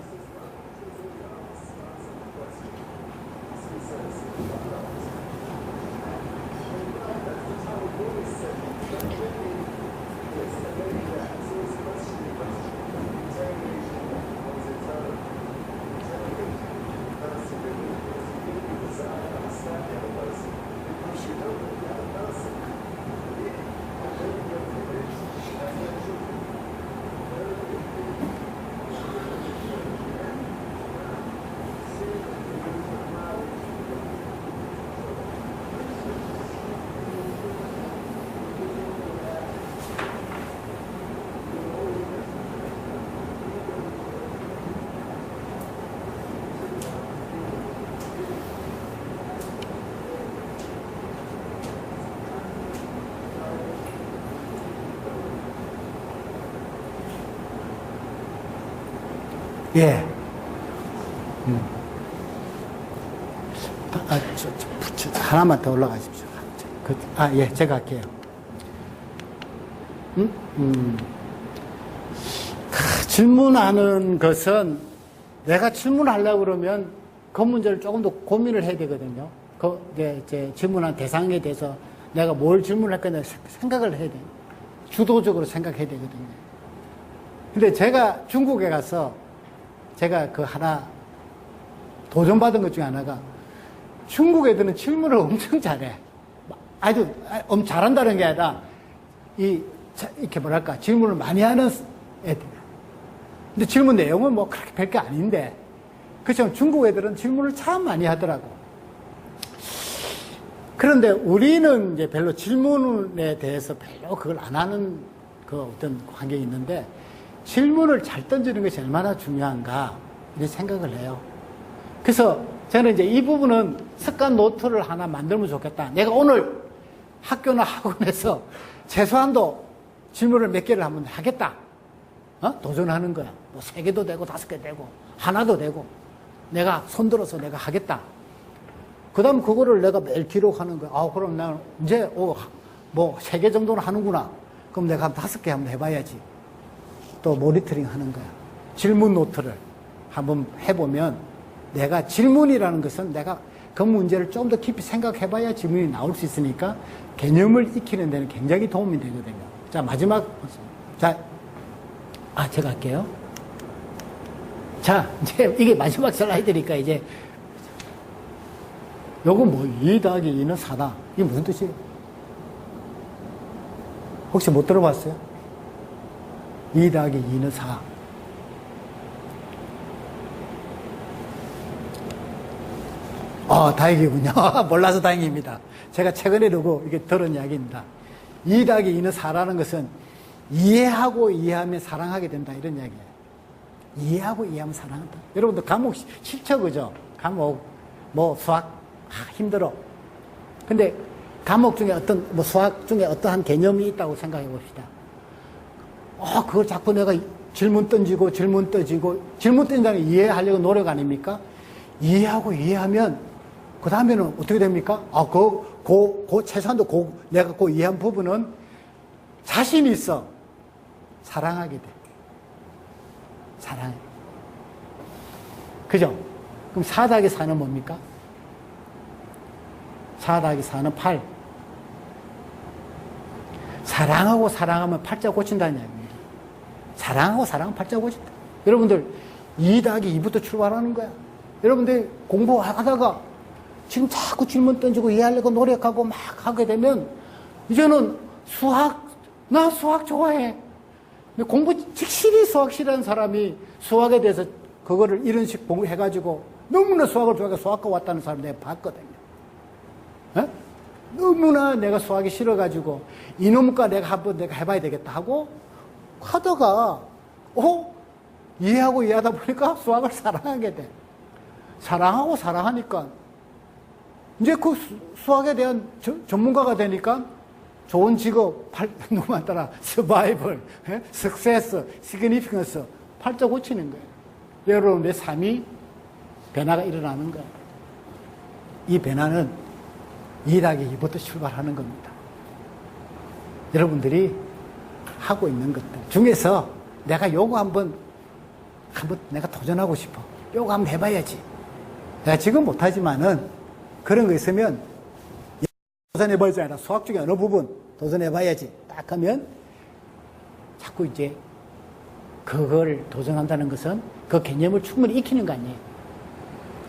S2: 예. 하나만 더 올라가십시오. 예, 제가 할게요. 질문하는 것은 내가 질문하려고 그러면 그 문제를 조금 더 고민을 해야 되거든요. 제 질문한 대상에 대해서 내가 뭘 질문할 거냐 생각을 해야 돼요. 주도적으로 생각해야 되거든요. 근데 제가 중국에 가서 제가 그 하나 도전받은 것 중에 하나가 중국 애들은 질문을 엄청 잘해. 아주 잘한다는 게 아니라 이렇게 뭐랄까 질문을 많이 하는 애들. 근데 질문 내용은 뭐 그렇게 별게 아닌데 그렇지만 중국 애들은 질문을 참 많이 하더라고. 그런데 우리는 이제 별로 질문에 대해서 별로 그걸 안 하는 그 어떤 환경이 있는데 질문을 잘 던지는 것이 얼마나 중요한가 이런 생각을 해요. 그래서 저는 이제 이 부분은 습관 노트를 하나 만들면 좋겠다. 내가 오늘 학교나 학원에서 최소한도 질문을 몇 개를 한번 하겠다. 도전하는 거야. 뭐 3개도 되고 5개 되고 하나도 되고 내가 손들어서 내가 하겠다. 그 다음 그거를 내가 매일 기록하는 거야. 그럼 난 이제 뭐 3개 정도는 하는구나. 그럼 내가 한 5개 한번 해봐야지. 또 모니터링 하는 거야. 질문 노트를 한번 해보면 내가 질문이라는 것은 내가 그 문제를 좀 더 깊이 생각해봐야 질문이 나올 수 있으니까 개념을 익히는 데는 굉장히 도움이 되거든요. 자, 마지막. 자, 제가 할게요. 자, 이제 이게 마지막 슬라이드니까 이제 요거 뭐 2 더하기 2는 4다. 이게 무슨 뜻이에요? 혹시 못 들어봤어요? 2 더하기 2는 4. 다행이군요. 몰라서 다행입니다. 제가 최근에 보고 이게 들은 이야기입니다. 2 더하기 2는 4라는 것은 이해하고 이해하면 사랑하게 된다. 이런 이야기예요. 이해하고 이해하면 사랑한다. 여러분들 과목 싫죠? 그죠? 과목, 뭐 수학, 힘들어. 근데 과목 중에 수학 중에 어떠한 개념이 있다고 생각해 봅시다. 그걸 자꾸 내가 질문 던지고, 질문 던진다는 게 이해하려고 노력 아닙니까? 이해하고 이해하면, 그 다음에는 어떻게 됩니까? 최소한도 내가 이해한 부분은 자신이 있어. 사랑하게 돼. 사랑해. 그죠? 그럼 4 더하기 4는 뭡니까? 4 더하기 4는 8. 사랑하고 사랑하면 팔자 고친다는 이야기입니다. 사랑하고 사랑하면 팔자 고친다. 여러분들 2 더하기 2부터 출발하는 거야. 여러분들 공부하다가 지금 자꾸 질문 던지고 이해하려고 노력하고 막 하게 되면 이제는 나 수학 좋아해. 공부 직실히 수학 싫어하는 사람이 수학에 대해서 그거를 이런 식 공부해가지고 너무나 수학을 좋아해서 수학과 왔다는 사람 내가 봤거든요. 너무나 내가 수학이 싫어가지고 이놈과 내가 한번 해봐야 되겠다 하고 하다가 이해하고 이해하다 보니까 수학을 사랑하게 돼. 사랑하고 사랑하니까 이제 그 수학에 대한 전문가가 되니까 좋은 직업, 누구만 따라 서바이벌, 석세스, 시그니피컨스 팔자 고치는 거예요. 여러분의 삶이 변화가 일어나는 거예요. 이 변화는 2 더하기 2부터 출발하는 겁니다. 여러분들이 하고 있는 것들 중에서 내가 요거 한번 내가 도전하고 싶어. 요거 한번 해봐야지. 내가 지금 못하지만은 그런 거 있으면 도전해봐야지 아니라 수학 중에 어느 부분 도전해봐야지. 딱 하면 자꾸 이제 그걸 도전한다는 것은 그 개념을 충분히 익히는 거 아니에요.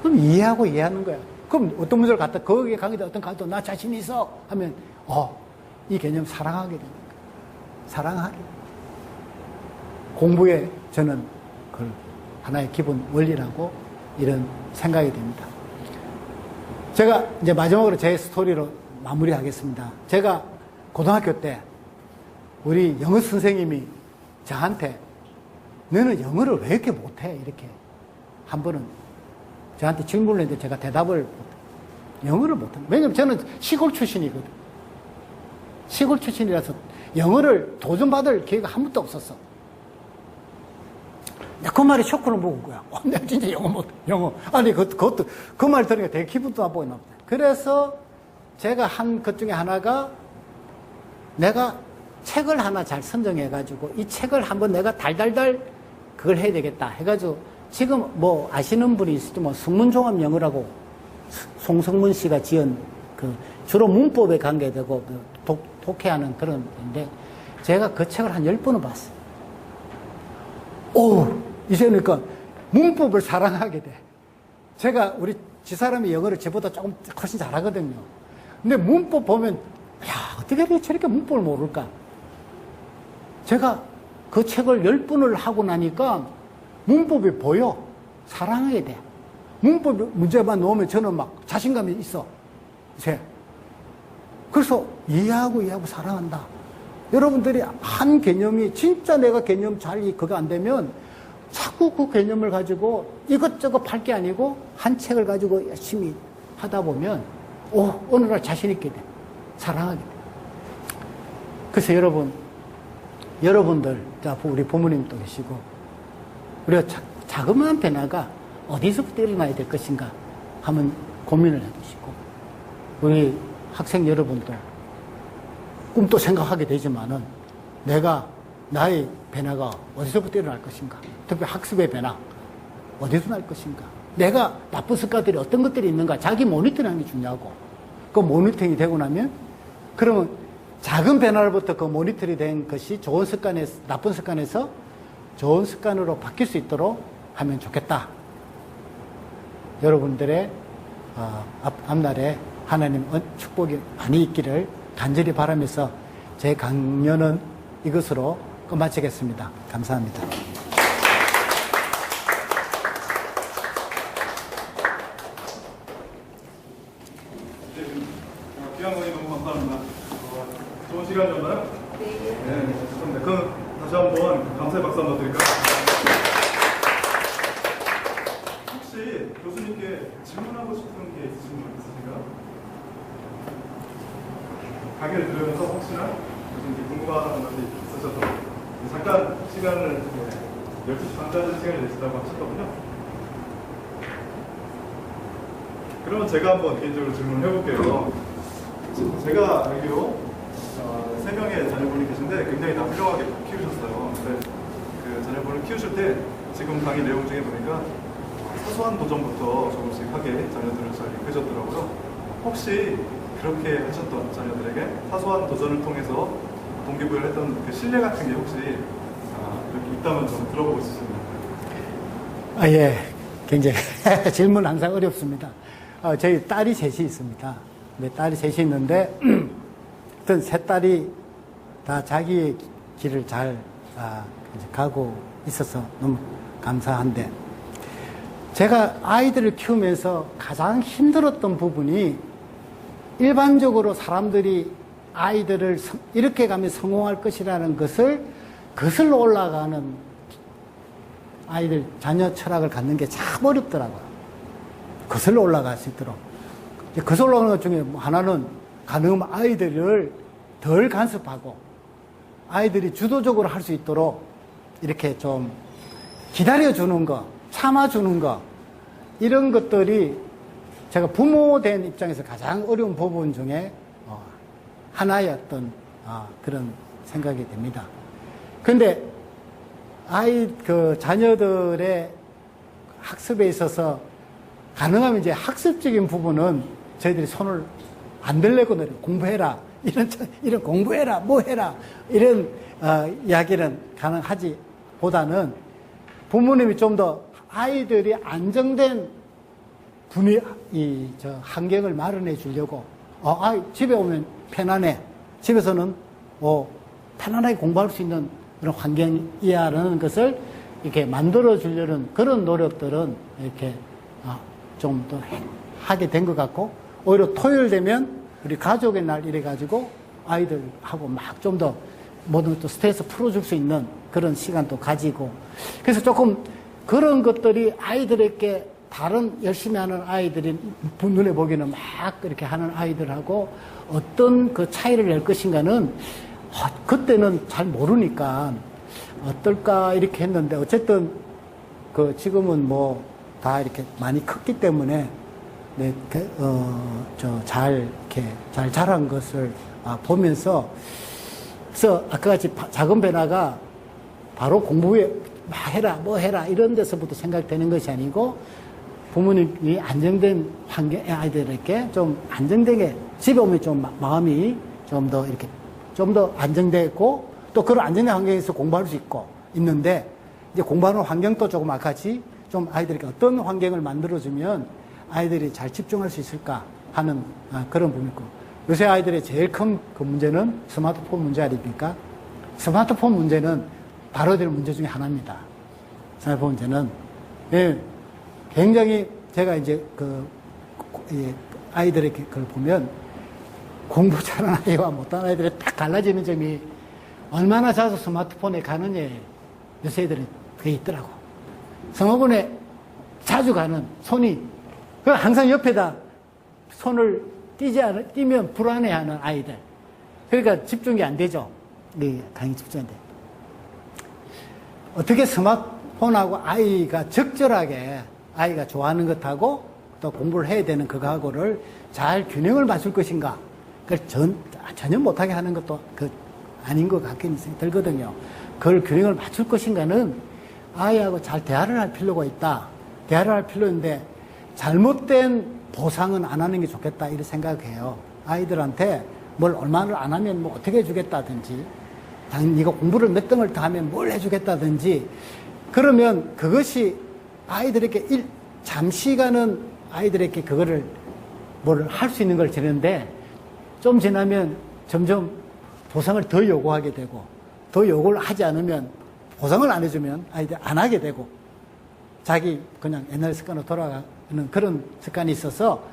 S2: 그럼 이해하고 이해하는 거야. 그럼 어떤 문제를 갖다 거기에 강의다 어떤 강의도 나 자신 있어 하면 이 개념 사랑하게 되는 거야. 사랑하게. 공부에 저는 그걸 하나의 기본 원리라고 이런 생각이 됩니다. 제가 이제 마지막으로 제 스토리로 마무리하겠습니다. 제가 고등학교 때 우리 영어 선생님이 저한테 너는 영어를 왜 이렇게 못해? 이렇게 한 번은 저한테 질문을 했는데 제가 대답을 못해. 영어를 못해. 왜냐면 저는 시골 출신이거든. 시골 출신이라서 영어를 도전받을 기회가 한 번도 없었어. 그 말이 쇼크를 먹은 거야. 내가 진짜 영어 못해. 아니, 그것도, 그 말 들으니까 되게 기분도 나쁘게 나쁘다. 그래서 제가 한 것 중에 하나가 내가 책을 하나 잘 선정해가지고 이 책을 한번 내가 달달달 그걸 해야 되겠다 해가지고 지금 뭐 아시는 분이 있을지 뭐 성문종합 영어라고 송성문 씨가 지은 그 주로 문법에 관계되고 독해하는 그런 인데 제가 그 책을 한 10번은 봤어요. 오, 이제 그러니까 문법을 사랑하게 돼. 제가 우리 집사람이 영어를 저보다 조금 훨씬 잘하거든요. 근데 문법 보면 야, 어떻게 저렇게 문법을 모를까? 제가 그 책을 10번을 하고 나니까 문법이 보여. 사랑하게 돼. 문법 문제만 놓으면 저는 막 자신감이 있어. 이제. 그래서 이해하고 사랑한다. 여러분들이 한 개념이 진짜 내가 개념 잘 그거 안 되면 자꾸 그 개념을 가지고 이것저것 팔 게 아니고 한 책을 가지고 열심히 하다 보면 어느 날 자신 있게 돼. 사랑하게 돼. 그래서 여러분들, 우리 부모님도 계시고 우리가 자그마한 변화가 어디서부터 일어나야 될 것인가 하면 고민을 해두시고 우리 학생 여러분도 꿈도 생각하게 되지만은 나의 변화가 어디서부터 일어날 것인가, 특히 학습의 변화 어디서 날 것인가, 내가 나쁜 습관들이 어떤 것들이 있는가 자기 모니터링하는 게 중요하고 그 모니터링이 되고 나면 그러면 작은 변화로부터 그 모니터링이 된 것이 좋은 습관에서 나쁜 습관에서 좋은 습관으로 바뀔 수 있도록 하면 좋겠다. 여러분들의 앞날에 하나님 축복이 많이 있기를 간절히 바라면서 제 강연은 이것으로 끝마치겠습니다. 감사합니다.
S1: 귀한 건이 너무 감사합니다. 좋은 시간이었나요? 네. 좋습니다. 그럼 다시 한번 감사의 박수 한번 드릴까요? 혹시 교수님께 질문하고 싶은 게 있으신가요? 강의를 들으면서 혹시나 교수님께 궁금한 것이 있으셔서 잠깐 시간을 12시 반까지 시간을 내시다고 하셨거든요. 그러면 제가 한번 개인적으로 질문을 해볼게요. 제가 알기로 3명의 자녀분이 계신데 굉장히 다 훌륭하게 키우셨어요. 근데 그 자녀분을 키우실 때 지금 강의 내용 중에 보니까 사소한 도전부터 조금씩 하게 자녀들을 잘 이끄셨더라고요. 혹시 그렇게 하셨던 자녀들에게 사소한 도전을 통해서 동기부여를 했던 그 신뢰 같은 게 혹시 이렇게 있다면 좀 들어보고 싶습니다.
S2: 예. 굉장히 질문 항상 어렵습니다. 저희 딸이 셋이 있습니다. 네, 딸이 셋이 있는데 어떤 세 딸이 다 자기의 길을 잘 가고 있어서 너무 감사한데 제가 아이들을 키우면서 가장 힘들었던 부분이 일반적으로 사람들이 아이들을 이렇게 가면 성공할 것이라는 것을 거슬러 올라가는 아이들 자녀 철학을 갖는 게 참 어렵더라고요. 거슬러 올라갈 수 있도록. 거슬러 올라가는 것 중에 하나는 가능하면 아이들을 덜 간섭하고 아이들이 주도적으로 할 수 있도록 이렇게 좀 기다려주는 거, 참아주는 거, 이런 것들이 제가 부모 된 입장에서 가장 어려운 부분 중에 하나의 어떤 그런 생각이 됩니다. 근데 자녀들의 학습에 있어서 가능하면 이제 학습적인 부분은 저희들이 손을 안 들려거든요. 공부해라. 이런 공부해라. 뭐 해라. 이런, 이야기는 가능하지 보다는 부모님이 좀 더 아이들이 안정된 환경을 마련해 주려고, 집에 오면 편안해. 집에서는, 편안하게 공부할 수 있는 그런 환경이야라는 것을 이렇게 만들어 주려는 그런 노력들은 이렇게, 좀 더 하게 된 것 같고, 오히려 토요일 되면 우리 가족의 날 이래가지고 아이들하고 막 좀 더 모든 또 스트레스 풀어줄 수 있는 그런 시간도 가지고, 그래서 조금 그런 것들이 아이들에게 다른 열심히 하는 아이들이 눈에 보기에는 막 이렇게 하는 아이들하고 어떤 그 차이를 낼 것인가는 그때는 잘 모르니까 어떨까 이렇게 했는데, 어쨌든 지금은 다 이렇게 많이 컸기 때문에 잘 자란 것을 보면서, 그래서 아까 같이 작은 변화가 바로 공부에 막 해라, 뭐 해라, 이런 데서부터 생각되는 것이 아니고, 부모님이 안정된 환경에 아이들에게 좀 안정되게, 집에 오면 좀 마음이 좀 더 이렇게, 좀 더 안정되고, 또 그런 안정된 환경에서 공부할 수 있는데, 이제 공부하는 환경도 조금 악하지, 좀 아이들에게 어떤 환경을 만들어주면 아이들이 잘 집중할 수 있을까 하는 그런 부분이고, 요새 아이들의 제일 큰 그 문제는 스마트폰 문제 아닙니까? 스마트폰 문제는 바로 될 문제 중에 하나입니다. 스마트폰 문제는. 예, 굉장히 제가 이제 아이들에게 그걸 보면 공부 잘하는 아이와 못하는 아이들이 딱 갈라지는 점이 얼마나 자주 스마트폰에 가느냐에 요새 애들이 그게 있더라고. 스마트폰에 자주 가는 손이, 항상 옆에다 손을 띄면 불안해하는 아이들. 그러니까 집중이 안 되죠. 네, 강의 집중이 안 돼. 어떻게 스마트폰하고 아이가 적절하게 아이가 좋아하는 것하고 또 공부를 해야 되는 그거하고를 잘 균형을 맞출 것인가. 그걸 전혀 못하게 하는 것도 아닌 것 같긴 들거든요. 그걸 균형을 맞출 것인가는 아이하고 잘 대화를 할 필요가 있다. 대화를 할 필요인데 잘못된 보상은 안 하는 게 좋겠다 이렇게 생각해요. 아이들한테 뭘 얼마를 안 하면 뭐 어떻게 해주겠다든지, 당연히 네가 공부를 몇 등을 더 하면 뭘 해주겠다든지, 그러면 그것이 아이들에게 잠시간은 아이들에게 그거를 뭘 할 수 있는 걸 주는데, 좀 지나면 점점 보상을 더 요구하게 되고, 더 요구를 하지 않으면, 보상을 안 해주면 아이들 안 하게 되고, 자기 그냥 옛날 습관으로 돌아가는 그런 습관이 있어서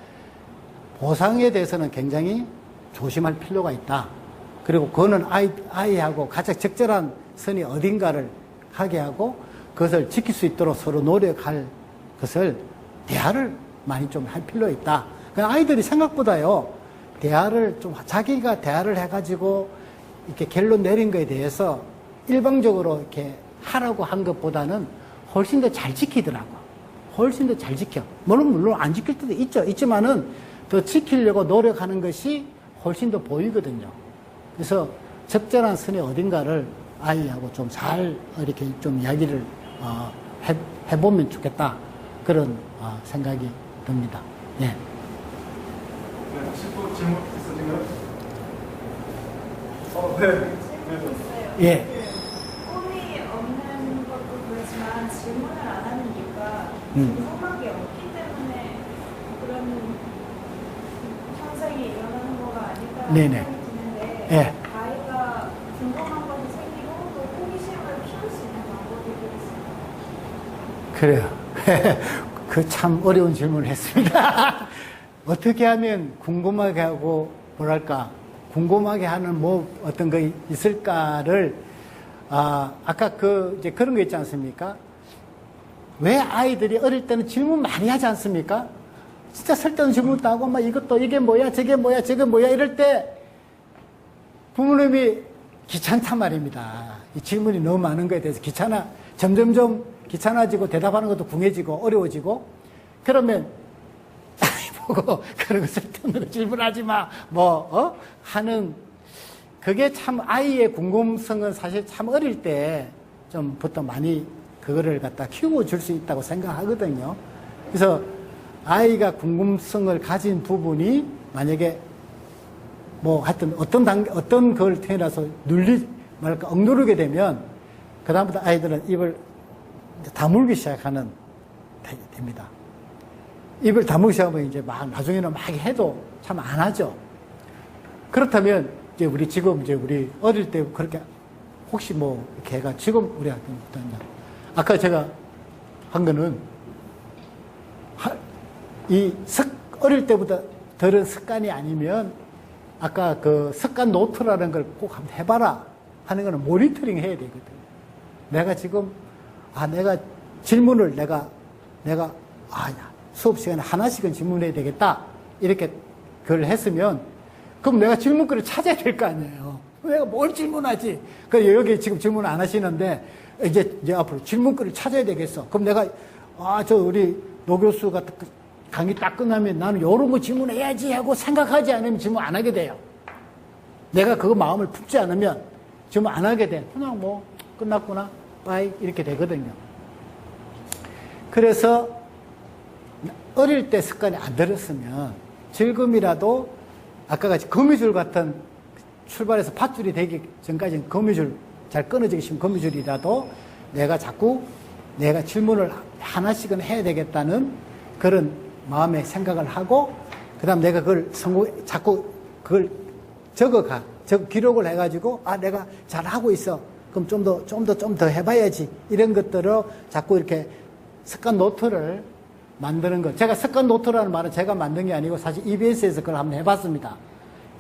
S2: 보상에 대해서는 굉장히 조심할 필요가 있다. 그리고 그거는 아이하고 가장 적절한 선이 어딘가를 하게 하고 그것을 지킬 수 있도록 서로 노력할 것을 대화를 많이 좀 할 필요가 있다. 아이들이 생각보다요, 대화를 좀, 자기가 대화를 해가지고 이렇게 결론 내린 거에 대해서 일방적으로 이렇게 하라고 한 것보다는 훨씬 더 잘 지키더라고. 훨씬 더 잘 지켜. 물론 안 지킬 때도 있지만은 더 지키려고 노력하는 것이 훨씬 더 보이거든요. 그래서 적절한 선의 어딘가를 아이하고 좀 잘 이렇게 좀 이야기를 해보면 좋겠다. 그런 생각이 듭니다. 예.
S1: 네, 혹시 또 질문 있으신가요? 네.
S2: 예.
S4: 꿈이 없는 것도 그렇지만 질문을 안 하는 이유가 궁금한 게 없기 때문에 그런 현상이 일어나는 거가 아닐까
S2: 네네.
S4: 생각이 드는데,
S2: 예.
S4: 아이가 궁금한 것이 생기고 또 호기심을 키울 수 있는 방법이 있어요.
S2: 그래요. 그 참 어려운 질문을 했습니다. 어떻게 하면 궁금하게 하고, 뭐랄까, 궁금하게 하는 어떤 거 있을까를, 아까 이제 그런 거 있지 않습니까? 왜 아이들이 어릴 때는 질문 많이 하지 않습니까? 진짜 쓸데없는 질문도 하고, 막 이게 뭐야, 저게 뭐야, 저게 뭐야, 이럴 때 부모님이 귀찮단 말입니다. 이 질문이 너무 많은 거에 대해서 점점점 귀찮아지고 대답하는 것도 궁해지고 어려워지고, 그러면 보고 그런 거 쓸데없는 질문하지 마 하는, 그게 참 아이의 궁금성은 사실 참 어릴 때 좀부터 많이 그거를 갖다 키워 줄 수 있다고 생각하거든요. 그래서 아이가 궁금성을 가진 부분이 만약에 하여튼 어떤 걸 태어나서 억누르게 되면 그다음부터 아이들은 입을 다물기 시작하는 됩니다. 입을 다물기 시작하면 이제 나중에는 막 해도 참 안 하죠. 그렇다면 이제 우리 어릴 때 그렇게 혹시 이렇게 해가 지금 우리 아까 제가 한 거는 어릴 때부터 들은 습관이 아니면 아까 그 습관 노트라는 걸 꼭 한번 해봐라 하는 거는 모니터링 해야 되거든요. 내가 지금 내가 질문을 내가 수업 시간에 하나씩은 질문해야 되겠다 이렇게 그걸 했으면 그럼 내가 질문거리를 찾아야 될 거 아니에요. 내가 뭘 질문하지? 여기 지금 질문 안 하시는데 이제 앞으로 질문거리를 찾아야 되겠어. 그럼 내가 우리 노 교수가 강의 딱 끝나면 나는 이런 거 질문해야지 하고 생각하지 않으면 질문 안 하게 돼요. 내가 그 마음을 품지 않으면 질문 안 하게 돼. 그냥 끝났구나. 빠이 이렇게 되거든요. 그래서 어릴 때 습관이 안 들었으면 지금이라도 아까 같이 거미줄 같은 출발해서 밧줄이 되기 전까지는 거미줄 잘 끊어지기 쉬운 거미줄이라도 내가 자꾸 내가 질문을 하나씩은 해야 되겠다는 그런 마음의 생각을 하고 그다음 내가 그걸 자꾸 그걸 기록을 해가지고 내가 잘하고 있어. 그럼 좀 더 해봐야지. 이런 것들을 자꾸 이렇게 습관 노트를 만드는 것. 제가 습관 노트라는 말은 제가 만든 게 아니고 사실 EBS에서 그걸 한번 해봤습니다.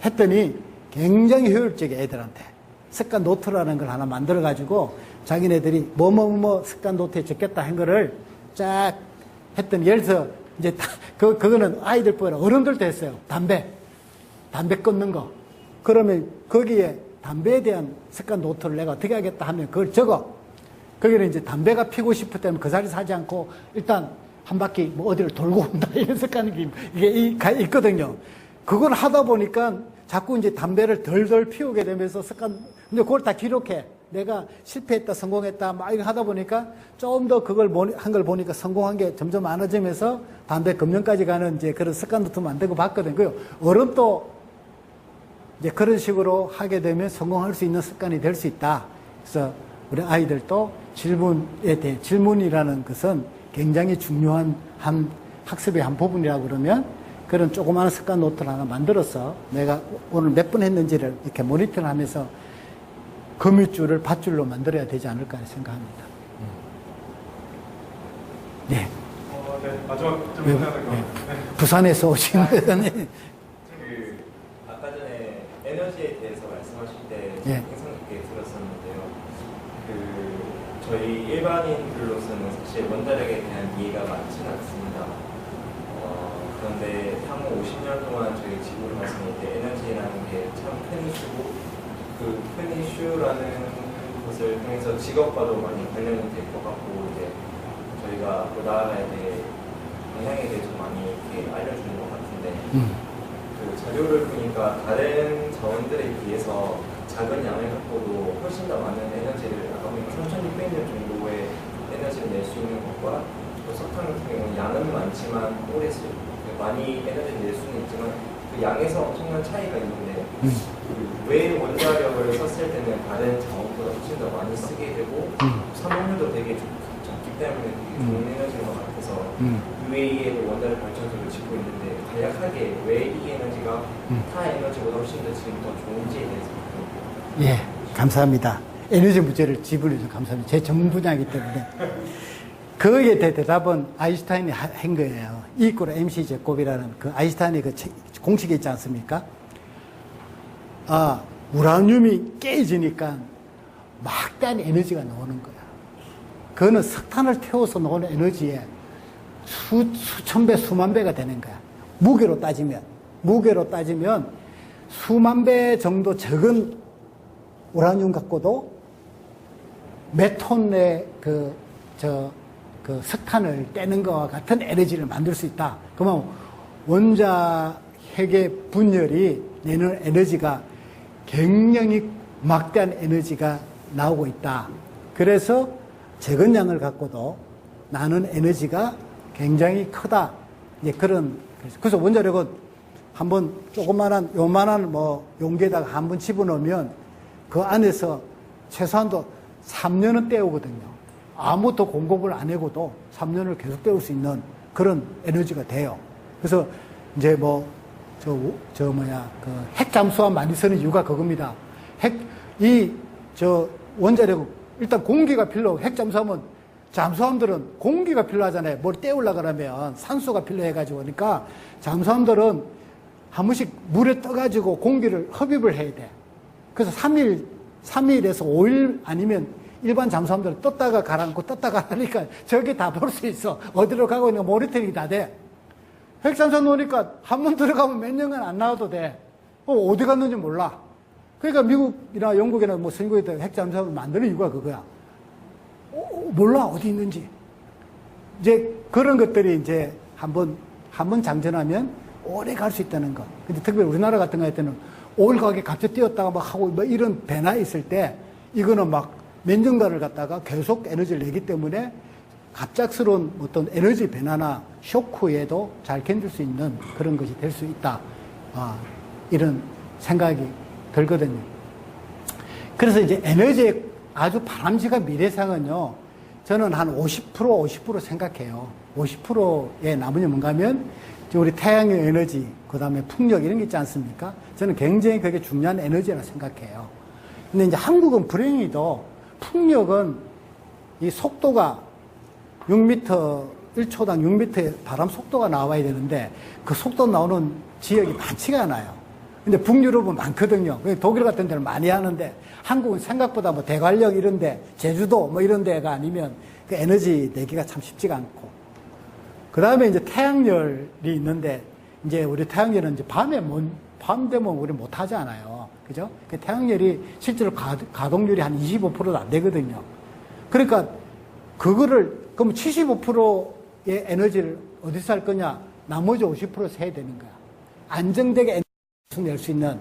S2: 했더니 굉장히 효율적이에요, 애들한테. 습관 노트라는 걸 하나 만들어가지고 자기네들이 뭐뭐뭐 습관 노트에 적겠다 한 거를 쫙 했더니 예를 들어서 이제 그거는 아이들 뿐 아니라 어른들도 했어요. 담배 끊는 거. 그러면 거기에 담배에 대한 습관 노트를 내가 어떻게 하겠다 하면 그걸 적어. 거기는 이제 담배가 피고 싶을 때는 그 자리에 사지 않고 일단 한 바퀴 뭐 어디를 돌고 온다 이런 습관이 이게 있거든요. 그걸 하다 보니까 자꾸 이제 담배를 덜덜 피우게 되면서 근데 그걸 다 기록해. 내가 실패했다, 성공했다, 막 이렇게 하다 보니까 좀 더 그걸 한 걸 보니까 성공한 게 점점 많아지면서 담배 금연까지 가는 이제 그런 습관 노트 만들고 봤거든요. 그 어른도 이제 그런 식으로 하게 되면 성공할 수 있는 습관이 될 수 있다. 그래서 우리 아이들도 질문이라는 것은 굉장히 중요한 학습의 한 부분이라고 그러면 그런 조그마한 습관 노트를 하나 만들어서 내가 오늘 몇 분 했는지를 이렇게 모니터를 하면서 거미줄을 밧줄로 만들어야 되지 않을까 생각합니다. 네.
S1: 네, 마지막 좀 해야 될것 같아요.
S2: 부산에서 오신 거잖아요.
S5: 아까 전에 에너지에 대해서 말씀하실 때
S2: 예.
S5: 인상 깊게 들었었는데요. 저희 일반인들로서는 사실 원자력에 대한 이해가 많지는 않습니다. 그런데 향후 50년 동안 저희 지구를 봤을 때 에너지라는 게 참 큰 이슈고 그 큰 이슈라는 것을 통해서 직업과도 많이 관련이 될 것 같고 이제 저희가 앞으로 나아가야 될 방향에 대해서 많이 이렇게 알려주는 것 같은데 그 자료를 보니까 다른 자원들에 비해서 작은 양을 갖고도 훨씬 더 많은 에너지를 아까 보니까 3,600년 정도의 에너지를 낼 수 있는 것과 또 석탄 같은 경우는 양은 많지만 오래 많이 에너지를 낼 수는 있지만 그 양에서 엄청난 차이가 있는데 왜 원자력을 썼을 때는 다른 자원보다 훨씬 더 많이 쓰게 되고 사용률도 되게 적기 때문에 되게 좋은 에너지인 것 같아서 UAE에도 원자력 발전소를 짓고 있는데 간략하게 왜 이 에너지가 타 에너지보다 훨씬 더 지금 더 좋은지에 대해서
S2: 예, 감사합니다. 에너지 문제를 짚어주셔서 감사합니다. 제 전문 분야이기 때문에. 거기에 대답은 아인슈타인이 한 거예요. E = MC 제곱이라는 그 아인슈타인의 그 공식이 있지 않습니까? 우라늄이 깨지니까 막대한 에너지가 나오는 거야. 그거는 석탄을 태워서 나오는 에너지에 수천 배, 수만 배가 되는 거야. 무게로 따지면 수만 배 정도 적은 우라늄 갖고도 몇 톤의 그 석탄을 떼는 것과 같은 에너지를 만들 수 있다. 그러면 원자핵의 분열이 내는 에너지가 굉장히 막대한 에너지가 나오고 있다. 그래서 적은 양을 갖고도 나는 에너지가 굉장히 크다. 이제 그래서 원자력은 한번 요만한 용기에다가 한번 집어넣으면 그 안에서 최소한도 3년은 때우거든요. 아무것도 공급을 안 해고도 3년을 계속 때울 수 있는 그런 에너지가 돼요. 그래서 이제 핵 잠수함 많이 쓰는 이유가 그겁니다. 원자력, 일단 공기가 필요하고, 핵 잠수함들은 공기가 필요하잖아요. 뭘 때우려고 그러면 산소가 필요해가지고. 그러니까 잠수함들은 한 번씩 물에 떠가지고 공기를 흡입을 해야 돼. 그래서 3일에서 5일 아니면 일반 잠수함들은 떴다가 가라앉고 떴다가 가라니까 저게 다 볼 수 있어. 어디로 가고 있는 모니터링이 다 돼. 핵잠수함 놓으니까 한 번 들어가면 몇 년간 안 나와도 돼. 어디 갔는지 몰라. 그러니까 미국이나 영국이나 선진국에다 핵잠수함을 만드는 이유가 그거야. 몰라, 어디 있는지. 이제 그런 것들이 이제 한 번 장전하면 오래 갈 수 있다는 거. 근데 특별히 우리나라 같은 거 할 때는 5일 가게 갑자기 뛰었다가 막 하고 이런 배나 있을 때 이거는 막 몇 년간을 갖다가 계속 에너지를 내기 때문에 갑작스러운 어떤 에너지 변화나 쇼크에도 잘 견딜 수 있는 그런 것이 될 수 있다. 이런 생각이 들거든요. 그래서 이제 에너지의 아주 바람직한 미래상은요, 저는 한 50% 생각해요. 50%의 나머지 뭔가 하면, 우리 태양의 에너지, 그 다음에 풍력 이런 게 있지 않습니까? 저는 굉장히 그게 중요한 에너지라 생각해요. 근데 이제 한국은 불행히도 풍력은 이 속도가 6m, 1초당 6m의 바람 속도가 나와야 되는데 그 속도 나오는 지역이 많지가 않아요. 근데 북유럽은 많거든요. 독일 같은 데는 많이 하는데 한국은 생각보다 뭐 대관령 이런 데, 제주도 뭐 이런 데가 아니면 그 에너지 내기가 참 쉽지가 않고. 그 다음에 이제 태양열이 있는데 이제 우리 태양열은 이제 밤 되면 우리 못 하지 않아요. 그죠? 그 태양열이 실제로 가동률이 한 25%도 안 되거든요. 그러니까 그거를 그럼 75%의 에너지를 어디서 할 거냐? 나머지 50% 세야 되는 거야. 안정되게 에너지를 낼 수 있는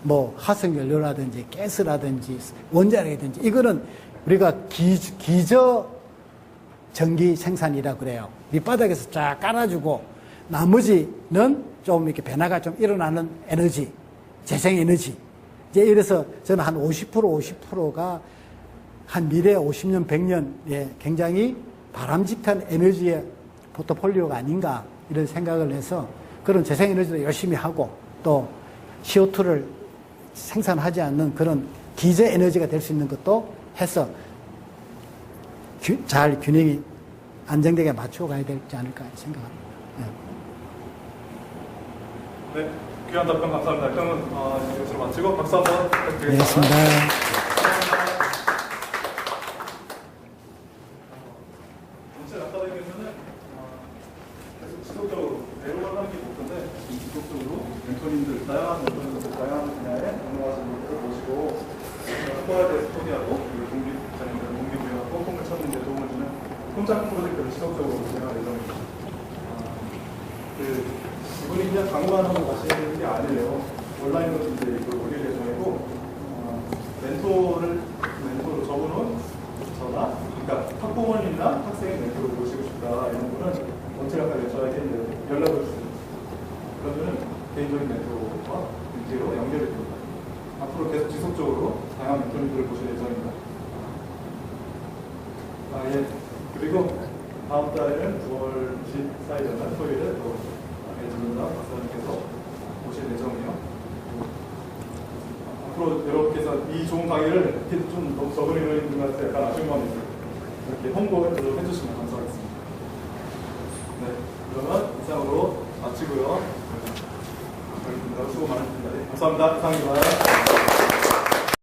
S2: 뭐 화석연료라든지 가스라든지 원자력이든지 이거는 우리가 기저 전기 생산이라 그래요. 밑바닥에서 쫙 깔아주고 나머지는 좀 이렇게 변화가 좀 일어나는 에너지, 재생 에너지. 이제 이래서 저는 한 50%가 한 미래 50년, 100년에 굉장히 바람직한 에너지의 포트폴리오가 아닌가 이런 생각을 해서 그런 재생 에너지도 열심히 하고 또 CO2를 생산하지 않는 그런 기저 에너지가 될 수 있는 것도 해서 잘 균형이 안정되게 맞추어 가야 되지 않을까 생각합니다.
S1: 네, 귀한 답변 감사합니다. 그러면 이것으로 마치고 박수 한번 부탁드리겠습니다. 전체 아카데미에서는 계속 지속적으로 배우를 하는 게 목표인데 지속적으로 멘토님들, 다양한 멘토님들, 다양한 분야에 전문가하신 분들을 모시고 학과에 대해서 소개하고 그리고 동기부여하고 꿈을 찾는 데 도움을 주는 꼼짝 프로젝트를 지속적으로 진행할 예정입니다. 이분이 그냥 강의만 하고 가시는 게 아니에요. 온라인으로 이제 이걸 올릴 예정이고, 멘토로 저분은 저나, 그러니까 학부모님이나 학생의 멘토를 모시고 싶다 이런 분은 원체학과에 저에게 연락을 주세요. 그러면 개인적인 멘토와 인지로 연결이 됩니다. 앞으로 계속 지속적으로 다양한 멘토님들을 모실 예정입니다. 예. 그리고 다음 달에는 9월 24일 날 토요일에 또 전문가 박사님께서 오실 예정이에요. 앞으로 여러분께서 이 좋은 강의를 좀 너무 적은 인원님들한테 약간 아쉬운 마음이 있어요. 이렇게 홍보를 해주시면 감사하겠습니다. 네, 그러면 이상으로 마치고요. 수고 많으셨습니다. 감사합니다. 이상입니다.